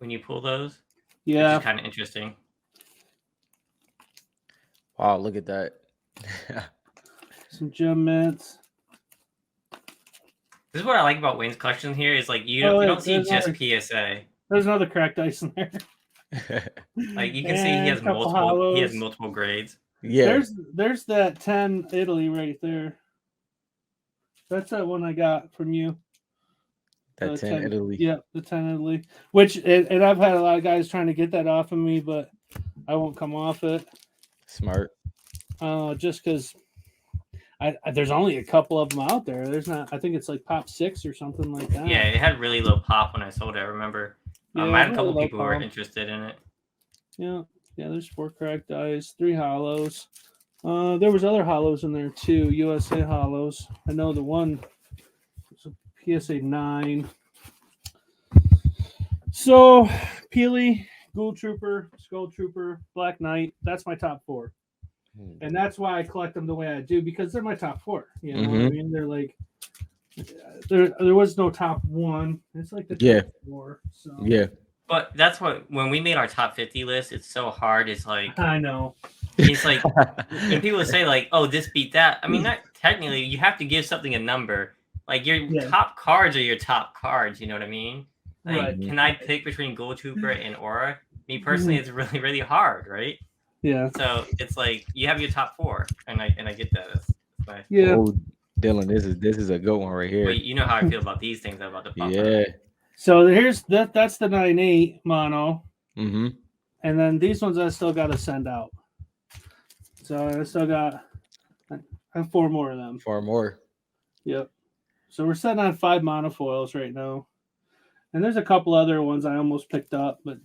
C: when you pull those.
B: Yeah.
C: Which is kind of interesting.
A: Wow, look at that.
B: Some gem mints.
C: This is what I like about Wayne's collection here is like you don't see just PSA.
B: There's another cracked ice in there.
C: Like you can see he has multiple grades.
A: Yeah.
B: There's that 10 Italy right there. That's that one I got from you.
A: That 10 Italy.
B: Yeah, the 10 Italy. Which and I've had a lot of guys trying to get that off of me, but I won't come off it.
A: Smart.
B: Just because there's only a couple of them out there. There's not. I think it's like pop 6 or something like that.
C: Yeah, it had really low pop when I sold it. I remember. I had a couple people who were interested in it.
B: Yeah. Yeah, there's 4 cracked ice, 3 hollows. There was other hollows in there too, USA hollows. I know the one was a PSA 9. So, Peely, Ghoul Trooper, Skull Trooper, Black Knight. That's my top 4. And that's why I collect them the way I do, because they're my top 4. You know what I mean? They're like, there was no top 1. It's like the top 4. So.
A: Yeah.
C: But that's what, when we made our top 50 list, it's so hard. It's like,
B: I know.
C: It's like, when people say like, oh, this beat that. I mean, not technically, you have to give something a number. Like your top cards are your top cards. You know what I mean? Like, can I pick between Ghoul Trooper and Aura? Me personally, it's really, really hard, right?
B: Yeah.
C: So it's like, you have your top 4 and I get that. That's nice.
B: Yeah.
A: Oh, Dylan, this is a good one right here.
C: But you know how I feel about these things. I'm about to pop
A: Yeah.
C: up.
B: So here's that's the 9.8 mono.
A: Mm-hmm.
B: And then these ones I still got to send out. So I still got 4 more of them.
A: 4 more.
B: Yep. So we're sitting on 5 monofoils right now. And there's a couple other ones I almost picked up, but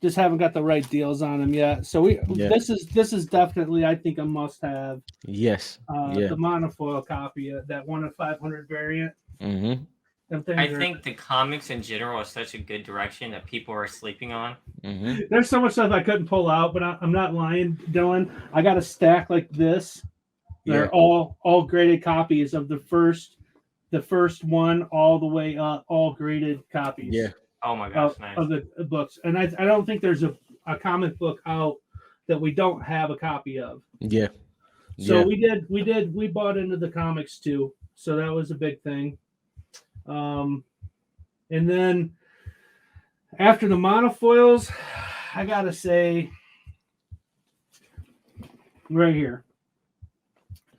B: just haven't got the right deals on them yet. So this is definitely, I think, a must-have.
A: Yes.
B: The monofoil copy, that 1 of 500 variant.
A: Mm-hmm.
C: I think the comics in general are such a good direction that people are sleeping on.
A: Mm-hmm.
B: There's so much stuff I couldn't pull out, but I'm not lying, Dylan. I got a stack like this. They're
A: Yeah.
B: all graded copies of the first one all the way up, all graded copies.
A: Yeah.
C: Oh my gosh, nice.
B: Of the books. And I don't think there's a comic book out that we don't have a copy of.
A: Yeah.
B: So
A: Yeah.
B: we bought into the comics too. So that was a big thing. And then after the monofoils, I gotta say, right here.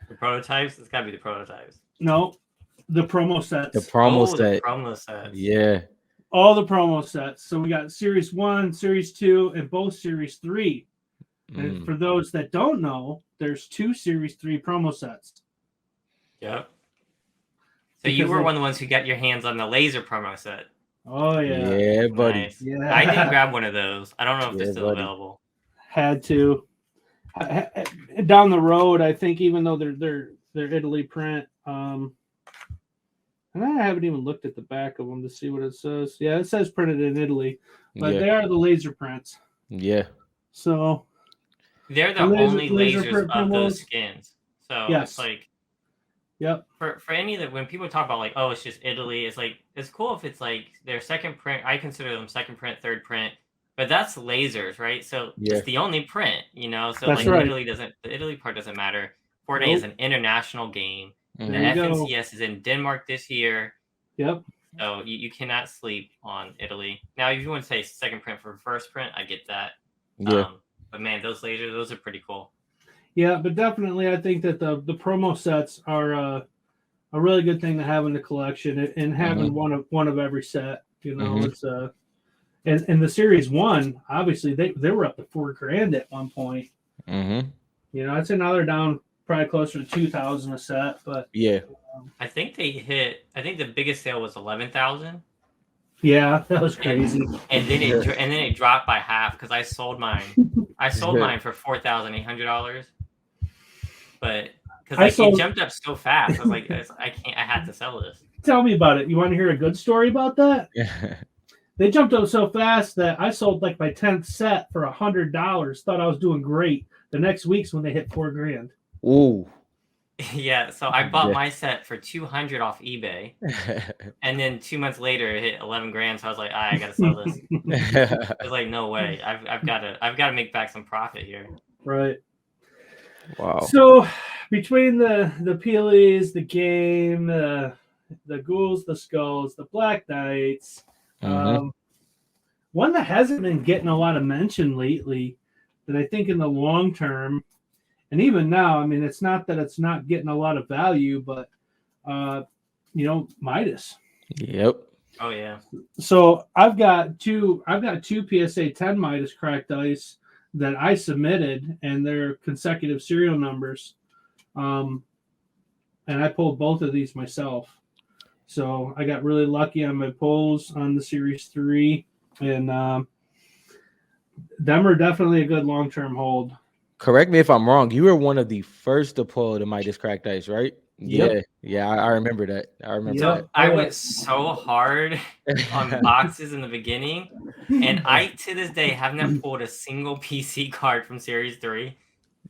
C: The prototypes? It's gotta be the prototypes.
B: No, the promo sets.
A: The promo set.
C: The promo sets.
A: Yeah.
B: All the promo sets. So we got Series 1, Series 2, and both Series 3. And for those that don't know, there's 2 Series 3 promo sets.
C: Yep. So you were one of the ones who got your hands on the laser promo set.
B: Oh, yeah.
A: Yeah, buddy.
C: Nice.
B: Yeah.
C: I didn't grab one of those. I don't know if they're still available.
B: Had to. Down the road, I think, even though they're Italy print, and I haven't even looked at the back of them to see what it says. Yeah, it says printed in Italy, but they are the laser prints.
A: Yeah.
B: So
C: they're the only lasers of those skins. So
B: yes.
C: It's like,
B: yep.
C: For any of the, when people talk about like, oh, it's just Italy, it's like, it's cool if it's like their second print. I consider them second print, third print, but that's lasers, right? So it's the only print, you know. So
B: that's
C: like
B: right.
C: the Italy part doesn't matter. Fortnite is an international game.
A: Mm-hmm.
C: The FNCS is in Denmark this year.
B: Yep.
C: So you cannot sleep on Italy. Now, if you want to say second print for first print, I get that.
A: Yeah.
C: But man, those lasers, those are pretty cool.
B: Yeah, but definitely, I think that the promo sets are a really good thing to have in the collection, and having one of every set. You know, it's and the Series 1, obviously they were up to $4,000 at one point.
A: Mm-hmm.
B: You know, I'd say now they're down probably closer to 2,000 a set, but
C: I think the biggest sale was 11,000.
B: Yeah, that was crazy.
C: And then it dropped by half because I sold mine. I sold mine for $4,800, but because it jumped up so fast, I was like, I had to sell this.
B: Tell me about it. You want to hear a good story about that?
A: Yeah.
B: They jumped up so fast that I sold like my 10th set for $100. Thought I was doing great. The next week's when they hit $4,000.
A: Ooh.
C: Yeah, so I bought my set for $200 off eBay, and then 2 months later it hit $11,000. So I was like, I gotta sell this. I was like, no way. I've got to make back some profit here.
B: Right.
A: Wow.
B: So between the Peelies, the game, the ghouls, the skulls, the Black Knights, one that hasn't been getting a lot of mention lately, that I think in the long term. And even now, I mean, it's not that it's not getting a lot of value, but, Midas.
A: Yep.
C: Oh, yeah.
B: So I've got two PSA 10 Midas cracked ice that I submitted, and they're consecutive serial numbers. And I pulled both of these myself. So I got really lucky on my pulls on the Series 3. And them are definitely a good long-term hold.
A: Correct me if I'm wrong. You were one of the first to pull the Midas cracked ice, right?
B: Yep.
A: Yeah. I remember that.
C: I went so hard on boxes in the beginning, and I to this day have not pulled a single PC card from Series 3.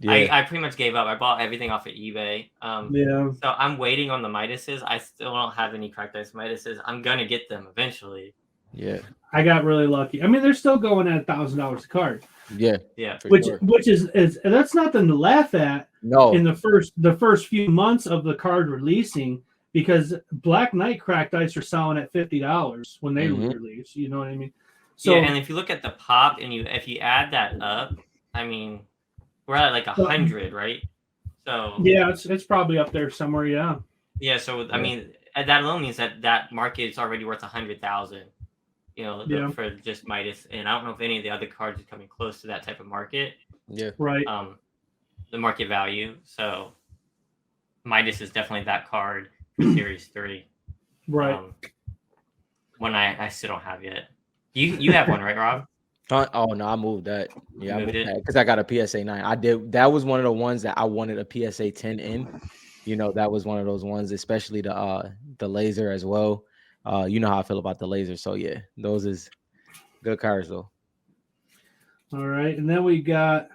C: Yeah. I pretty much gave up. I bought everything off of eBay. So I'm waiting on the Midases. I still don't have any cracked ice Midases. I'm gonna get them eventually.
A: Yeah.
B: I got really lucky. I mean, they're still going at $1,000 a card.
A: Yeah.
B: Which is that's nothing to laugh at.
A: No.
B: In the first few months of the card releasing, because Black Knight cracked ice are selling at $50 when they release. You know what I mean? So
C: and if you look at the pop and if you add that up, I mean, we're at like 100, right? So
B: yeah, it's probably up there somewhere. Yeah.
C: Yeah. So I mean, that alone means that market is already worth 100,000. For just Midas, and I don't know if any of the other cards are coming close to that type of market.
A: Yeah,
B: right.
C: The market value. So Midas is definitely that card for Series 3.
B: Right.
C: One I still don't have yet. You have one, right, Rob?
A: Oh no, I moved that. Yeah, I moved
C: it
A: because I got a PSA 9. I did. That was one of the ones that I wanted a PSA 10 in. That was one of those ones, especially the laser as well. You know how I feel about the laser. So yeah, those is good cards though.
B: All right, and then we got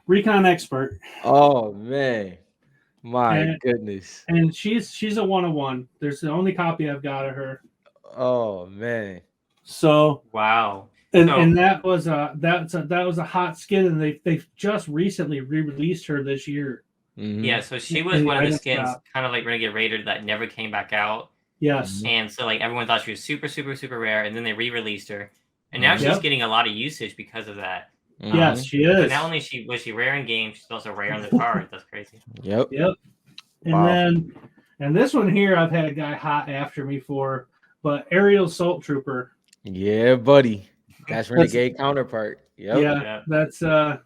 B: Recon Expert,
A: Oh man, my
B: and
A: goodness.
B: she's a 101. There's the only copy I've got of her.
A: Oh man.
B: So
C: Wow.
B: and
C: So
B: and that was a hot skin, and they've just recently re-released her this year.
C: yeah, so she was
B: in the
C: one of the
B: item
C: skins,
B: shop.
C: kind of like Renegade Raider, that never came back out.
B: Yes.
C: And so like everyone thought she was super, super, super rare, and then they re-released her, and now she's
B: Yep.
C: getting a lot of usage because of that.
B: Yes, she
C: So
B: is.
C: not only was she rare in game, she's also rare on the card. That's crazy.
A: Yep.
B: Yep. And
A: Wow.
B: and this one here, I've had a guy hot after me for, but Aerial Assault Trooper.
A: Yeah, buddy. That's Renegade counterpart. Yep.
B: Yeah, that's a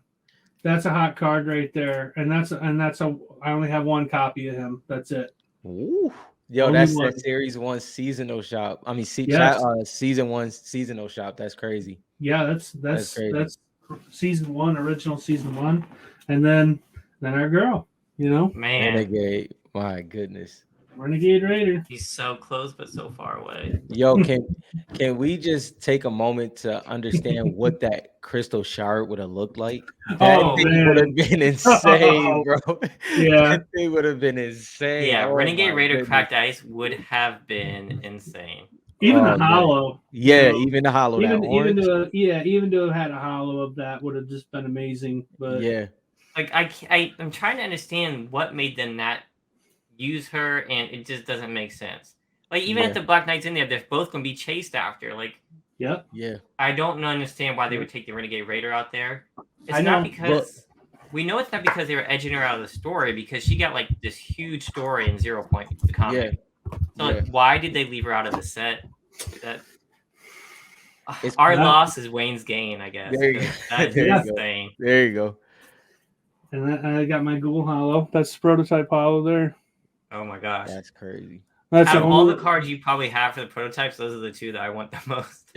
B: hot card right there, and I only have one copy of him. That's it.
A: Ooh. Yo,
B: Only
A: that's
B: one.
A: that series 1 seasonal shop. I mean,
B: Yes.
A: season 1 seasonal shop. That's crazy.
B: Yeah, that's
A: crazy.
B: season 1, original season 1, and then our girl. You know,
C: Man,
A: Renegade. My goodness.
B: Renegade Raider.
C: he's so close but so far away.
A: Yo, can we just take a moment to understand what that crystal shard would have looked like? That
B: Oh,
A: thing
B: man.
A: would have been insane, bro.
B: Yeah.
A: That thing would have been insane.
C: Yeah,
A: Oh,
C: Renegade
A: my
C: Raider
A: goodness.
C: Cracked Ice would have been insane.
B: Even
A: Oh,
B: the
A: man.
B: hollow.
A: Yeah,
B: you know,
A: even the hollow. That orange.
B: even to have had a hollow of that would have just been amazing. But
A: Yeah.
C: Like I'm trying to understand what made them not use her, and it just doesn't make sense. Like even if the Black Knight's in there, they're both gonna be chased after. Like,
B: yep.
A: Yeah.
C: I don't understand why they would take the Renegade Raider out there. It's
B: I
C: not
B: know.
C: because we know it's not because they were edging her out of the story, because she got like this huge story in 0 Point, the comic. So like, why did they leave her out of the set? That our loss is Wayne's gain, I guess.
A: There you go.
C: That is
A: There you go.
C: insane.
A: There you go.
B: And I got my Ghoul Hollow. That's the prototype hollow there.
C: Oh my gosh.
A: That's crazy.
B: That's
C: Out of all the cards you probably have for the prototypes, those are the two that I want the most.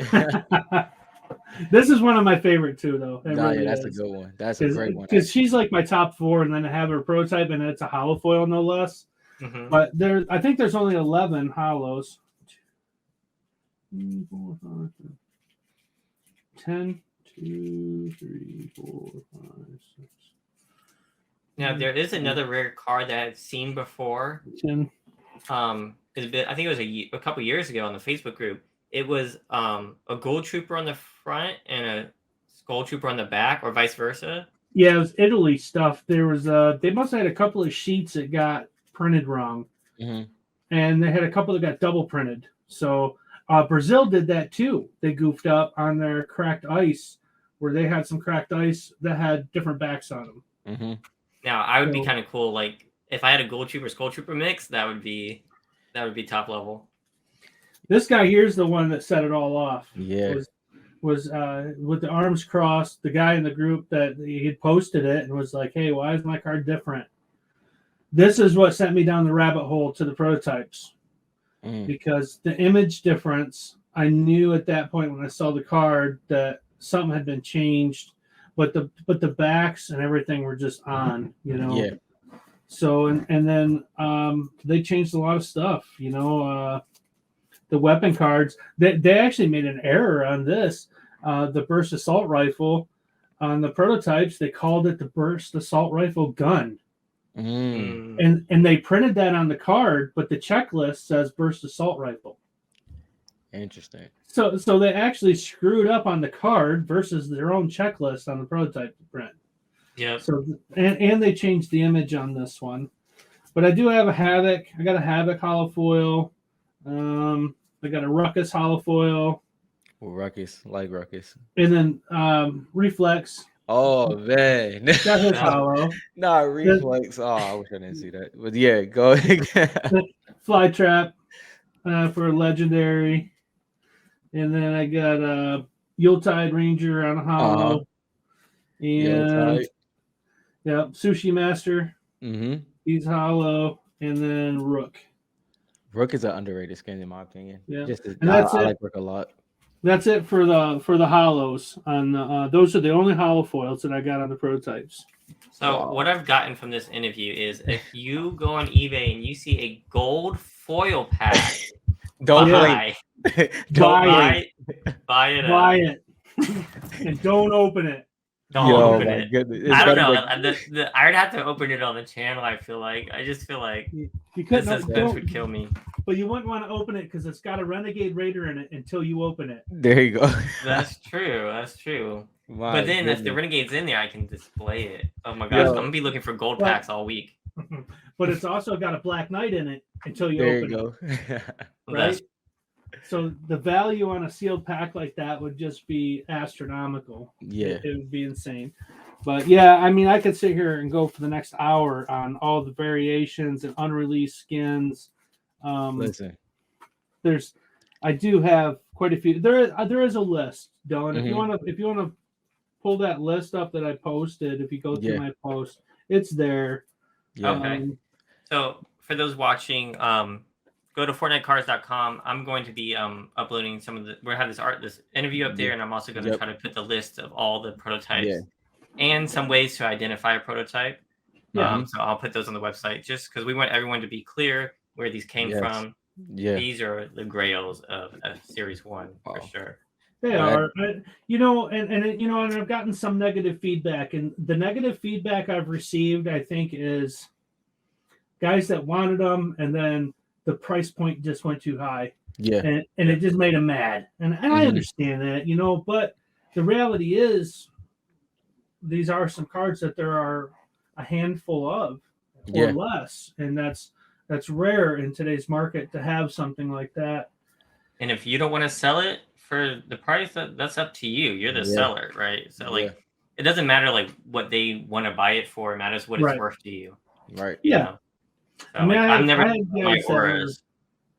B: This is one of my favorite too, though.
A: That's a good one. That's a great one.
B: Because she's like my top 4, and then I have her prototype, and it's a hollow foil, no less.
C: Mm-hmm.
B: But I think there's only 11 hollows. 2, 4, 5, 10, 2, 3, 4, 5, 6.
C: Now there is another rare card that I've seen before.
B: 10.
C: I think it was a couple years ago on the Facebook group. It was a Gold Trooper on the front and a Skull Trooper on the back, or vice versa.
B: Yeah, it was Italy stuff. There was they must have had a couple of sheets that got printed wrong, and they had a couple that got double printed. So Brazil did that too. They goofed up on their cracked ice, where they had some cracked ice that had different backs on them.
C: Now I would be kind of cool. Like if I had a Gold Trooper Skull Trooper mix, that would be top level.
B: This guy here's the one that set it all off.
A: Yeah.
B: Was with the arms crossed, the guy in the group that he had posted it and was like, "Hey, why is my card different?" This is what sent me down the rabbit hole to the prototypes, because the image difference, I knew at that point when I saw the card that something had been changed, but the backs and everything were just on, you know.
A: Yeah.
B: So and then they changed a lot of stuff, you know. The weapon cards, they actually made an error on this. The Burst Assault Rifle on the prototypes, they called it the Burst Assault Rifle Gun. And they printed that on the card, but the checklist says Burst Assault Rifle.
A: Interesting.
B: So they actually screwed up on the card versus their own checklist on the prototype print.
C: Yeah.
B: So and they changed the image on this one. But I do have a Havoc. I got a Havoc hollow foil. I got a Ruckus hollow foil.
A: Ruckus, like Ruckus.
B: And then Reflex.
A: Oh man.
B: Got his hollow.
A: Nah, Reflex. Oh, I wish I didn't see that. But yeah, go ahead.
B: Fly Trap for legendary. And then I got Yuletide Ranger on a hollow. And yeah, Sushi Master. He's hollow. And then Rook.
A: Rook is an underrated skin in my opinion.
B: Yeah,
A: I like Rook a lot.
B: That's it for the hollows. On those are the only hollow foils that I got on the prototypes.
C: So what I've gotten from this interview is if you go on eBay and you see a gold foil pack
A: Don't
C: buy,
A: blink. Don't blink.
C: buy it
B: Buy
C: up.
B: it, and don't open it.
C: Don't
A: Yo,
C: open
A: my
C: it.
A: goodness. It's
C: I don't
A: funny
C: know.
A: that
C: I would have to open it on the channel. I feel like
B: You
C: the
B: couldn't.
C: suspense would kill me.
B: But you wouldn't want to open it because it's got a Renegade Raider in it until you open it.
A: there you go.
C: That's true. That's true.
A: My
C: But then if the
A: goodness.
C: Renegade's in there, I can display it. Oh my gosh,
A: Yo.
C: I'm gonna be looking for gold
B: But-
C: packs all week.
B: But it's also got a Black Knight in it until you
A: There
B: open
A: you go.
B: it.
C: That's
B: Right? So the value on a sealed pack like that would just be astronomical.
A: Yeah.
B: It would be insane. But yeah, I mean, I could sit here and go for the next hour on all the variations and unreleased skins.
A: Listen.
B: I do have quite a few. There is a list, Dylan.
A: Mhm.
B: If you want to pull that list up that I posted, if you go through
A: Yeah.
B: my post, it's there.
A: Yeah.
C: Okay. So for those watching, go to FortniteCards.com. I'm going to be uploading some of the. We're gonna have this interview up there,
A: Yeah.
C: and I'm also going to
A: Yep.
C: try to put the list of all the prototypes
A: Yeah.
C: and some ways to identify a prototype.
B: Yeah.
C: So I'll put those on the website just because we want everyone to be clear where these came
A: Yes.
C: from.
A: Yeah.
C: These are the grails of Series 1 for
A: Wow.
C: sure.
B: They
A: Right.
B: are, and I've gotten some negative feedback, and the negative feedback I've received, I think, is guys that wanted them, and then the price point just went too high,
A: Yeah.
B: and it just made them mad, and I
A: Mhm.
B: understand that, but the reality is, these are some cards that there are a handful of, or
A: Yeah.
B: less, and that's rare in today's market to have something like that.
C: And if you don't want to sell it for the price, that's up to you. You're the
A: Yeah.
C: seller, right? So
A: Yeah.
C: it doesn't matter like what they want to buy it for. It matters what
B: Right.
C: it's worth to you.
A: Right.
C: you
B: Yeah.
C: know? So
B: I mean,
C: I'm never
B: I
C: gonna
B: have
C: sell my
B: guys that
C: auras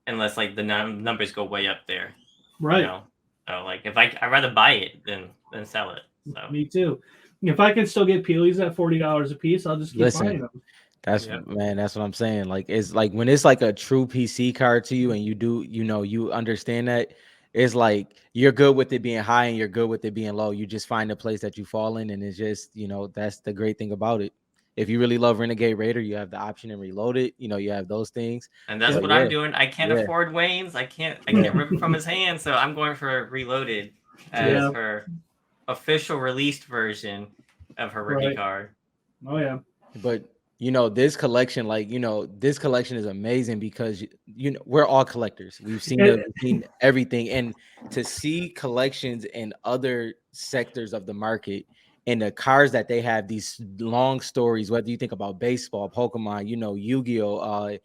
C: unless like the numbers go way up there.
B: right.
C: You know? So like if I'd rather buy it than sell it. So
B: Me too. If I can still get Peelies at $40 a piece, I'll just keep
A: Listen.
B: buying them.
A: That's
C: Yeah.
A: man, that's what I'm saying. Like it's like when it's like a true PC card to you and you do, you understand that it's like you're good with it being high and you're good with it being low. You just find the place that you fall in, and it's just, that's the great thing about it. If you really love Renegade Raider, you have the option to reload it. You have those things.
C: and that's
A: But
C: what
A: yeah.
C: I'm doing. I can't
A: Yeah.
C: afford Wayne's. I can't
A: Yeah.
C: rip it from his hand. So I'm going for Reloaded as
B: Yeah.
C: her official released version of her rookie
B: Right.
C: card.
B: Oh yeah.
A: But this collection, this collection is amazing because we're all collectors. We've seen everything, and to see collections in other sectors of the market and the cards that they have, these long stories, whether you think about baseball, Pokemon, Yu-Gi-Oh,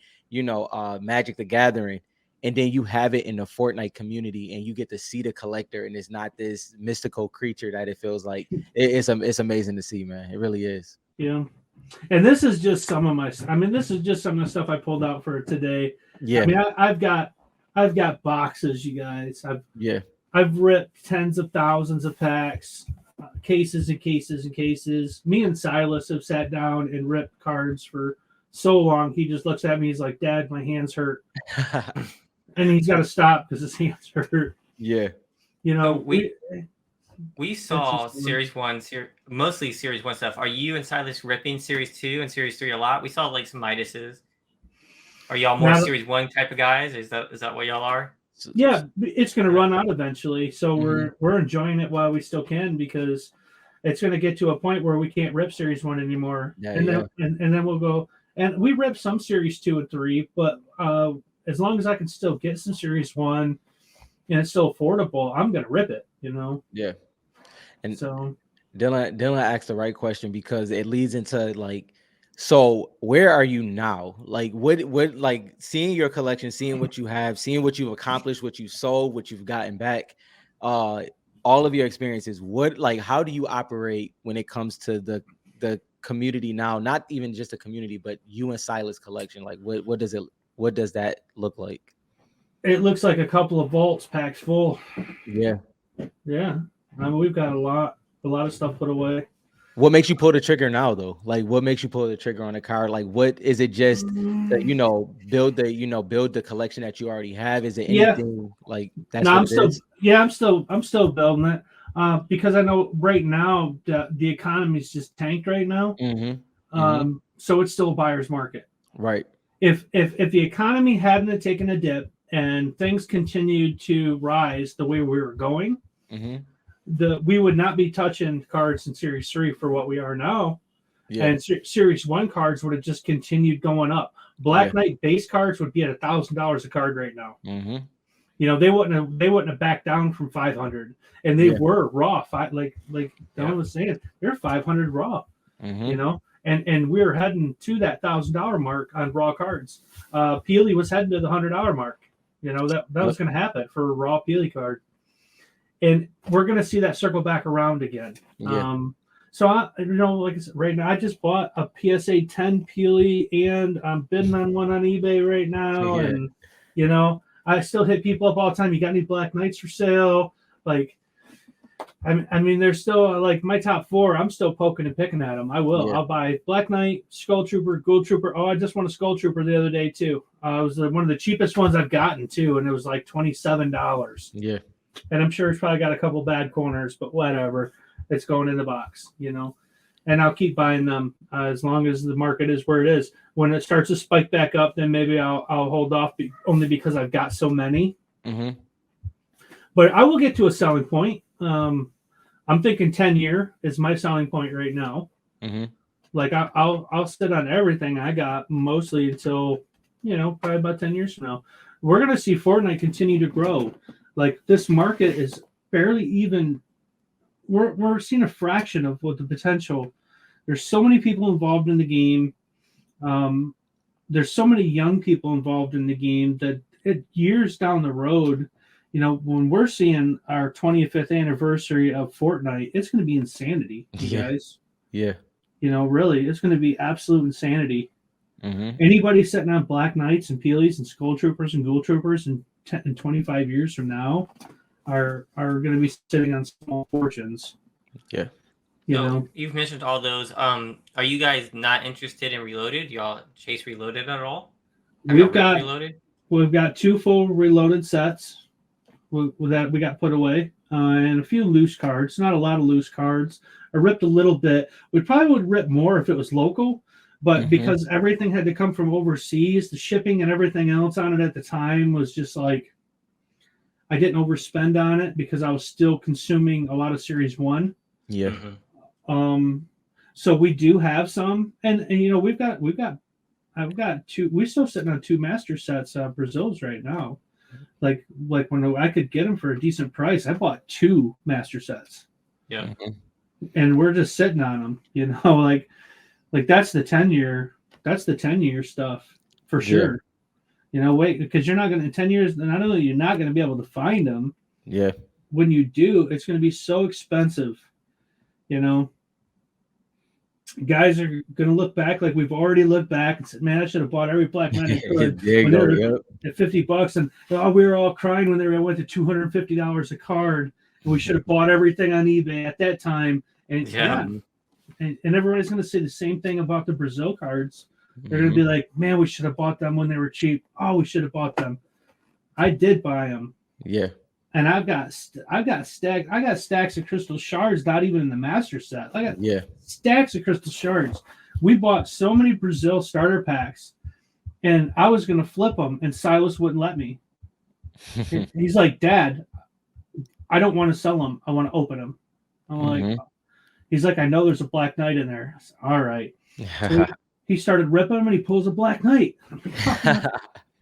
A: Magic the Gathering, and then you have it in the Fortnite community, and you get to see the collector, and it's not this mystical creature that it feels like. It's amazing to see, man. It really is.
B: Yeah. And this is just some of this is just some of the stuff I pulled out for today.
A: Yeah.
B: I mean, I've got boxes, you guys. I've ripped tens of thousands of packs, cases and cases and cases. Me and Silas have sat down and ripped cards for so long. He just looks at me. He's like, "Dad, my hands hurt," and he's got to stop because his hands hurt.
A: Yeah.
C: We saw
B: just-
C: Series 1, mostly Series 1 stuff. Are you and Silas ripping Series 2 and Series 3 a lot? We saw like some Midases. Are y'all more Series 1 type of guys? Is that what y'all are?
B: Yeah, it's going to run out eventually. So we're enjoying it while we still can, because it's going to get to a point where we can't rip Series 1 anymore.
A: Yeah,
B: and then we'll go. And we rip some Series 2 and 3, but as long as I can still get some Series 1 and it's still affordable, I'm going to rip it,
A: Yeah. And
B: so
A: Dylan asked the right question, because it leads into so where are you now? Like what like seeing your collection, seeing what you have, seeing what you've accomplished, what you sold, what you've gotten back, all of your experiences. How do you operate when it comes to the community now? Not even just the community, but you and Silas collection. Like what does that look like?
B: it looks like a couple of vaults packed full.
A: Yeah.
B: Yeah. I mean, we've got a lot of stuff put away.
A: What makes you pull the trigger now, though? Like, what makes you pull the trigger on a card? Like, what is it? Just that build the collection that you already have. Is it anything like that's?
B: No, I'm still building it because I know right now the economy is just tanked right now. So it's still a buyer's market.
A: Right.
B: If the economy hadn't taken a dip and things continued to rise the way we were going,
A: Mm-hmm.
B: we would not be touching cards in Series 3 for what we are now.
A: Yeah.
B: And Series 1 cards would have just continued going up. Black Knight base cards would be at $1,000 a card right now.
A: Mm-hmm.
B: You know, they wouldn't have backed down from 500, and they were raw. Like Don was saying, they're 500 raw.
A: Mm-hmm.
B: You know, and we were heading to that $1,000 mark on raw cards. Peely was heading to the $100 mark. You know, that was going to happen for a raw Peely card, and we're going to see that circle back around again.
A: Yeah.
B: So like I said, right now I just bought a PSA 10 Peely, and I'm bidding on one on eBay right now, and you know, I still hit people up all the time. You got any Black Knights for sale? Like, I mean, there's still like my top 4. I'm still poking and picking at them. I will. I'll buy Black Knight, Skull Trooper, Ghoul Trooper. Oh, I just won a Skull Trooper the other day too. It was one of the cheapest ones I've gotten too, and it was like $27.
A: Yeah.
B: And I'm sure it's probably got a couple bad corners, but whatever. It's going in the box, you know. And I'll keep buying them as long as the market is where it is. When it starts to spike back up, then maybe I'll hold off only because I've got so many.
A: Mm-hmm.
B: But I will get to a selling point. I'm thinking 10-year is my selling point right now.
A: Mm-hmm.
B: Like I'll sit on everything I got mostly until, you know, probably about 10 years from now. We're gonna see Fortnite continue to grow. Like this market is barely even. We're seeing a fraction of what the potential. There's so many people involved in the game. There's so many young people involved in the game that years down the road, you know, when we're seeing our 25th anniversary of Fortnite, it's going to be insanity, you guys.
A: Yeah.
B: You know, really, it's going to be absolute insanity.
A: Mm-hmm.
B: Anybody sitting on Black Knights and Peelies and Skull Troopers and Ghoul Troopers in 25 years from now are going to be sitting on small fortunes.
A: Yeah.
B: You know,
C: you've mentioned all those. Are you guys not interested in Reloaded? Y'all chase Reloaded at all?
B: We've got 2 full Reloaded sets that we got put away, and a few loose cards. Not a lot of loose cards. I ripped a little bit. We probably would rip more if it was local, but because everything had to come from overseas, the shipping and everything else on it at the time was just like I didn't overspend on it because I was still consuming a lot of Series 1.
A: Yeah.
B: So we do have some, and you know, I've got 2. We're still sitting on 2 master sets, Brazils right now. Like when I could get them for a decent price, I bought 2 master sets.
C: Yeah.
B: And we're just sitting on them, you know, like that's the 10-year, stuff for sure.
A: Yeah.
B: You know, wait, because you're not going to, in 10 years, not only you're not going to be able to find them.
A: Yeah.
B: When you do, it's going to be so expensive. You know, guys are going to look back like we've already looked back and said, man, I should have bought every Black Knight I could.
A: There you go.
B: At $50, and we were all crying when they went to $250 a card, and we should have bought everything on eBay at that time. And and everybody's going to say the same thing about the Brazil cards. They're going to be like, man, we should have bought them when they were cheap. Oh, we should have bought them. I did buy them.
A: Yeah.
B: And I've got stacks of crystal shards, not even in the master set. I got stacks of crystal shards. We bought so many Brazil starter packs, and I was going to flip them, and Silas wouldn't let me. He's like, Dad, I don't want to sell them. I want to open them. I'm like, he's like, I know there's a Black Knight in there. I said, all right. So he started ripping them, and he pulls a Black Knight.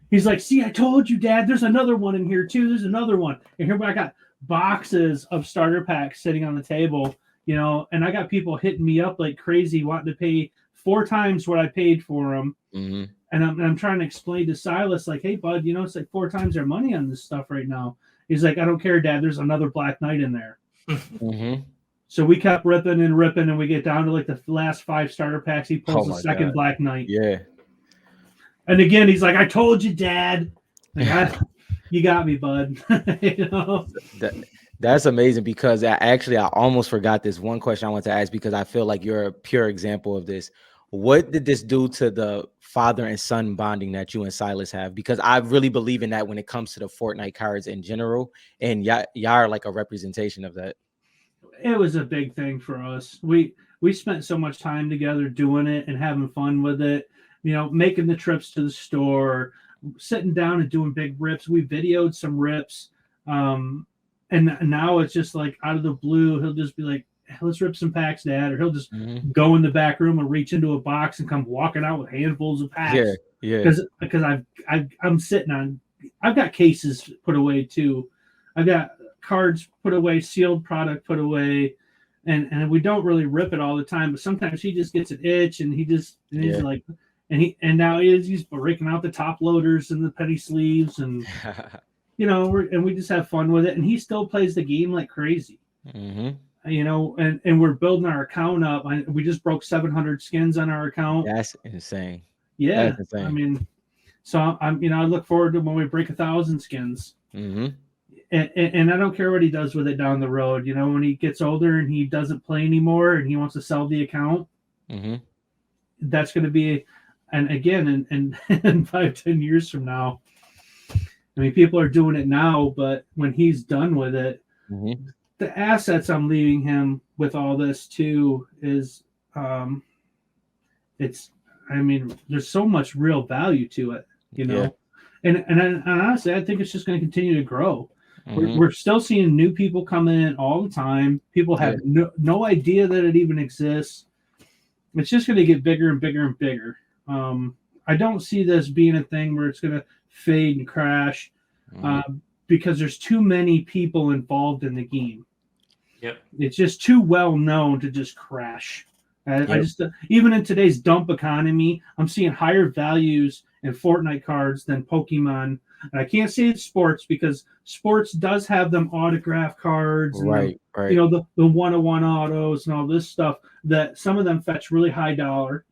B: He's like, see, I told you, Dad, there's another one in here too. There's another one. And here I got boxes of starter packs sitting on the table, you know, and I got people hitting me up like crazy, wanting to pay 4 times what I paid for them. And I'm trying to explain to Silas, like, hey, bud, you know, it's like 4 times their money on this stuff right now. He's like, I don't care, Dad. There's another Black Knight in there. So we kept ripping, and we get down to like the last 5 starter packs. He pulls the second Black Knight.
A: Yeah.
B: And again, he's like, I told you, Dad. Like, you got me, bud. You know?
A: That's amazing, because I almost forgot this one question I want to ask, because I feel like you're a pure example of this. What did this do to the father and son bonding that you and Silas have? Because I really believe in that when it comes to the Fortnite cards in general, and y'all are like a representation of that.
B: It was a big thing for us. We spent so much time together doing it and having fun with it. You know, making the trips to the store, sitting down and doing big rips. We videoed some rips. And now it's just like out of the blue, he'll just be like, let's rip some packs, Dad. Or he'll just go in the back room and reach into a box and come walking out with handfuls of packs.
A: Yeah.
B: Because I'm sitting on, I've got cases put away too. I've got cards put away, sealed product put away. And we don't really rip it all the time, but sometimes he just gets an itch and he's like, and now he's breaking out the top loaders and the petty sleeves and we just have fun with it. And he still plays the game like crazy, and we're building our account up. We just broke 700 skins on our account.
A: That's insane.
B: Yeah,
A: that's insane.
B: I mean, so I look forward to when we break 1,000 skins. And I don't care what he does with it down the road. When he gets older and he doesn't play anymore and he wants to sell the account, that's going to be, and again, in 5-10 years from now, I mean, people are doing it now, but when he's done with it, the assets I'm leaving him with all this too is, there's so much real value to it, and honestly, I think it's just going to continue to grow. We're still seeing new people coming in all the time. People have no idea that it even exists. It's just going to get bigger and bigger and bigger. I don't see this being a thing where it's going to fade and crash because there's too many people involved in the game.
C: Yep.
B: It's just too well known to just crash. I just even in today's dump economy, I'm seeing higher values in Fortnite cards than Pokemon. And I can't say it's sports because sports does have them autograph cards, and
A: right.
B: The 101 autos and all this stuff that some of them fetch really high dollar.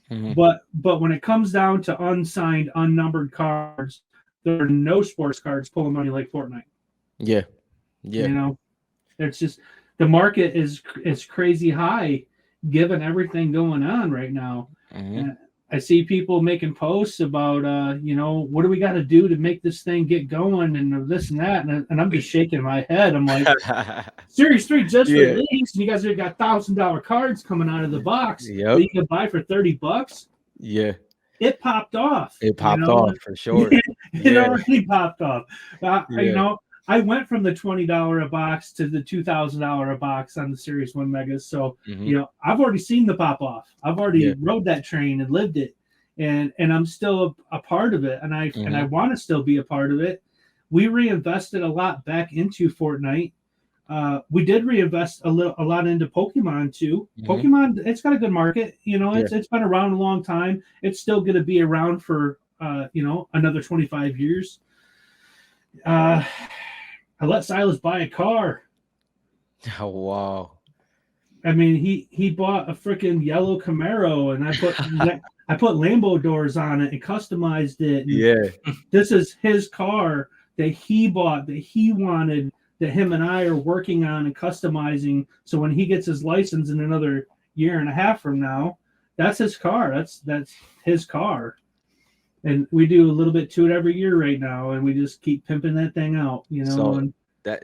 B: But when it comes down to unsigned, unnumbered cards, there are no sports cards pulling money like Fortnite.
A: Yeah.
B: It's just the market is crazy high given everything going on right now. I see people making posts about, what do we got to do to make this thing get going and this and that. And I'm just shaking my head. I'm like, Series 3 just released. And you guys have got $1,000 cards coming out of the box that you can buy for $30.
A: Yeah.
B: It popped off.
A: It popped off for sure.
B: It already popped off. I went from the $20 a box to the $2,000 a box on the Series 1 Megas. So, I've already seen the pop off. I've already rode that train and lived it. And I'm still a part of it. And I want to still be a part of it. We reinvested a lot back into Fortnite. We did reinvest a lot into Pokemon too. Pokemon, it's got a good market. It's been around a long time. It's still going to be around for, another 25 years. I let Silas buy a car.
A: Oh, wow.
B: I mean, he bought a freaking yellow Camaro, and I put Lambo doors on it and customized it. And this is his car that he bought, that he wanted, that him and I are working on and customizing. So when he gets his license in another year and a half from now, that's his car. That's his car. And we do a little bit to it every year right now, and we just keep pimping that thing out,
A: So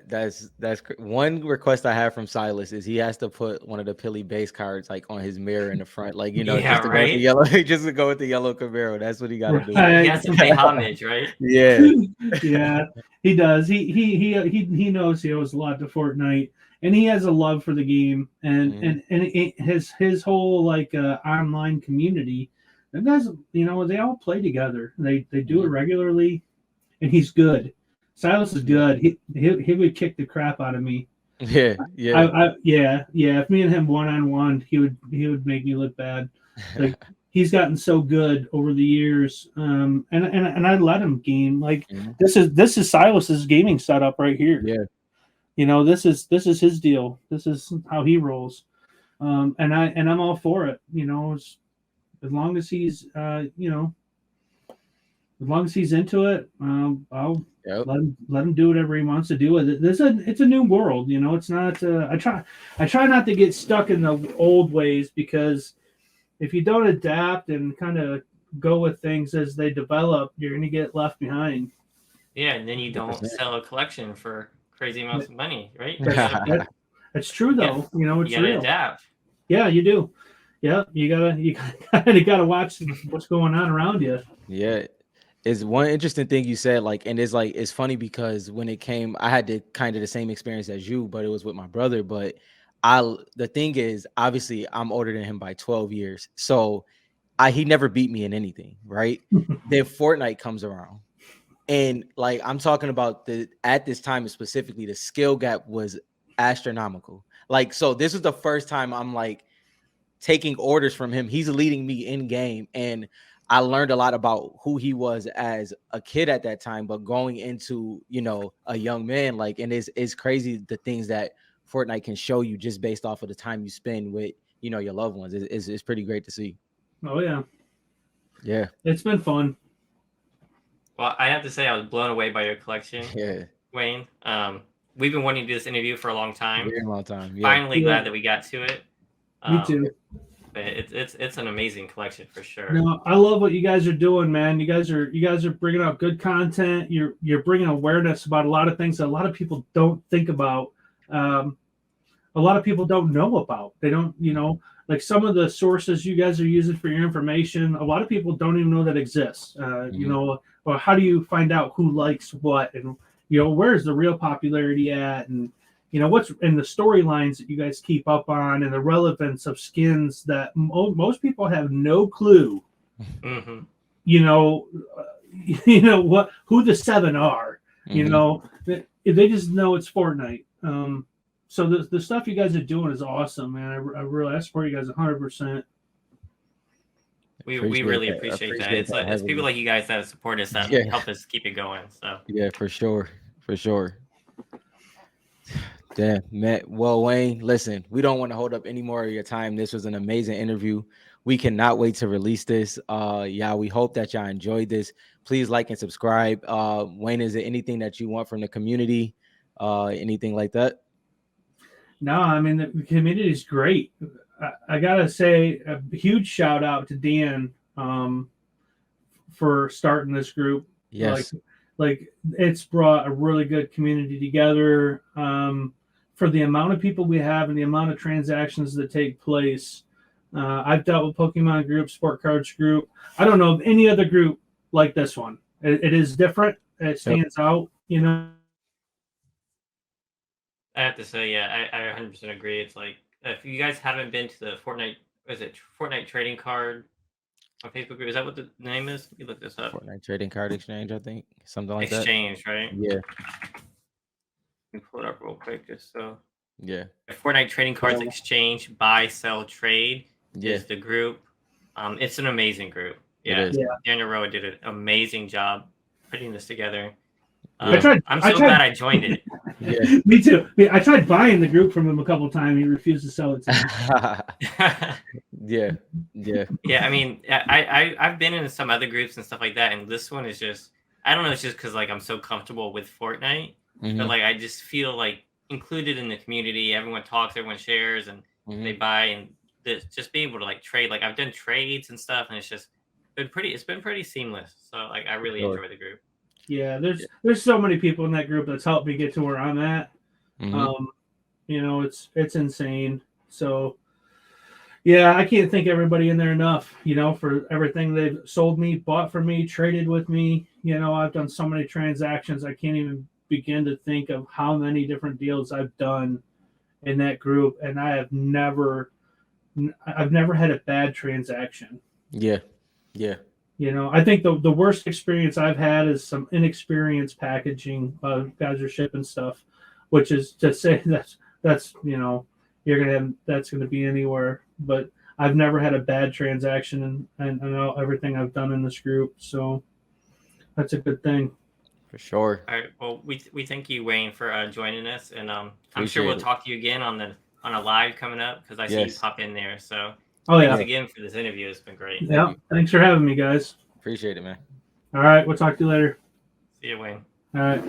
A: that's one request I have from Silas is he has to put one of the Pilly base cards like on his mirror in the front, like just to go with the yellow, just to go with the yellow Camaro. That's what he got to do.
C: He has to pay homage, right?
B: Yeah, he does. He knows he owes a lot to Fortnite, and he has a love for the game, and his whole online community. And guys, they all play together. They do it regularly, and he's good. Silas is good. He would kick the crap out of me.
A: Yeah.
B: If me and him 1-on-1, he would make me look bad. Like he's gotten so good over the years. And I let him game. Like this is Silas's gaming setup right here.
A: Yeah.
B: This is his deal. This is how he rolls. And I'm all for it. As long as he's as long as he's into it, I'll let him do whatever he wants to do with it. It's a new world, It's not. I try not to get stuck in the old ways, because if you don't adapt and kind of go with things as they develop, you're going to get left behind.
C: Yeah, and then you don't sell a collection for crazy amounts of money, right?
B: That's true, though. It's
C: you gotta
B: real.
C: Adapt.
B: Yeah, you do. Yeah, you gotta watch what's going on around you.
A: Yeah. Is one interesting thing you said, like, and it's funny because when it came, I had the kind of the same experience as you, but it was with my brother. But the thing is, obviously, I'm older than him by 12 years, so he never beat me in anything, right? Then Fortnite comes around, and like I'm talking about at this time specifically, the skill gap was astronomical. Like, so this was the first time I'm like taking orders from him. He's leading me in game, and I learned a lot about who he was as a kid at that time. But going into a young man, like, and it's crazy the things that Fortnite can show you just based off of the time you spend with your loved ones. It's pretty great to see.
B: Oh yeah,
A: Yeah,
B: it's been fun.
C: Well, I have to say I was blown away by your collection,
A: yeah,
C: Wayne. We've been wanting to do this interview for a long time.
A: very long time. Yeah.
C: Finally, glad that we got to it.
B: Me too.
C: But it's an amazing collection for sure.
B: No, I love what you guys are doing, man. You guys are bringing out good content. You're bringing awareness about a lot of things that a lot of people don't think about. A lot of people don't know about. They don't, like some of the sources you guys are using for your information. A lot of people don't even know that exists. Or how do you find out who likes what, and where's the real popularity at, and what's in the storylines that you guys keep up on, and the relevance of skins that most people have no clue.
C: Mm-hmm.
B: Who the 7 are.
A: Mm-hmm.
B: They just know it's Fortnite. So the stuff you guys are doing is awesome, man. I support you guys 100%.
C: We really appreciate that. It's people like you guys that support us that help us keep it going. So
A: yeah, for sure. Damn, man. Well, Wayne, listen, we don't want to hold up any more of your time. This was an amazing interview. We cannot wait to release this. We hope that y'all enjoyed this. Please like and subscribe. Wayne, is there anything that you want from the community? Anything like that?
B: No, I mean, the community is great. I gotta say a huge shout out to Dan for starting this group.
A: Yes.
B: Like it's brought a really good community together. For the amount of people we have and the amount of transactions that take place. I've dealt with Pokemon group, Sport Cards group. I don't know of any other group like this one. It is different. It stands out,
C: I have to say, I 100% agree. It's like, if you guys haven't been to the Fortnite Trading Card on Facebook group, is that what the name is? You look this up.
A: Fortnite Trading Card Exchange, I think. Something like
C: Exchange, right?
A: Yeah.
C: Let me pull it up real quick just so.
A: Yeah.
C: Fortnite Trading Cards Exchange, buy, sell, trade is the group. It's an amazing group. Yeah. Daniel Rowe did an amazing job putting this together. I'm so glad I joined it.
B: Yeah. Me too. I tried buying the group from him a couple of times. He refused to sell it to
A: me.
C: Yeah. I mean, I've been in some other groups and stuff like that, and this one is just, I don't know, it's just because like I'm so comfortable with Fortnite, but like I just feel like included in the community. Everyone talks, everyone shares, and they buy, and just being able to like trade. Like I've done trades and stuff, and it's been pretty seamless. So like I really enjoy the group.
B: Yeah, there's so many people in that group that's helped me get to where I'm at. It's insane. So yeah, I can't thank everybody in there enough, for everything they've sold me, bought from me, traded with me. I've done so many transactions. I can't even begin to think of how many different deals I've done in that group, and I've never had a bad transaction.
A: Yeah.
B: I think the worst experience I've had is some inexperienced packaging. Guys are shipping stuff, which is to say that's you're gonna have, that's gonna be anywhere. But I've never had a bad transaction, and I know everything I've done in this group, so that's a good thing.
A: For sure.
C: All right. Well, we thank you, Wayne, for joining us, and I'm sure we'll talk to you again on a live coming up because I see you pop in there. So. Thanks again for this interview. It's been great.
B: Yeah. Thanks for having me, guys.
A: Appreciate it, man.
B: All right. We'll talk to you later.
C: See you, Wayne.
B: All right.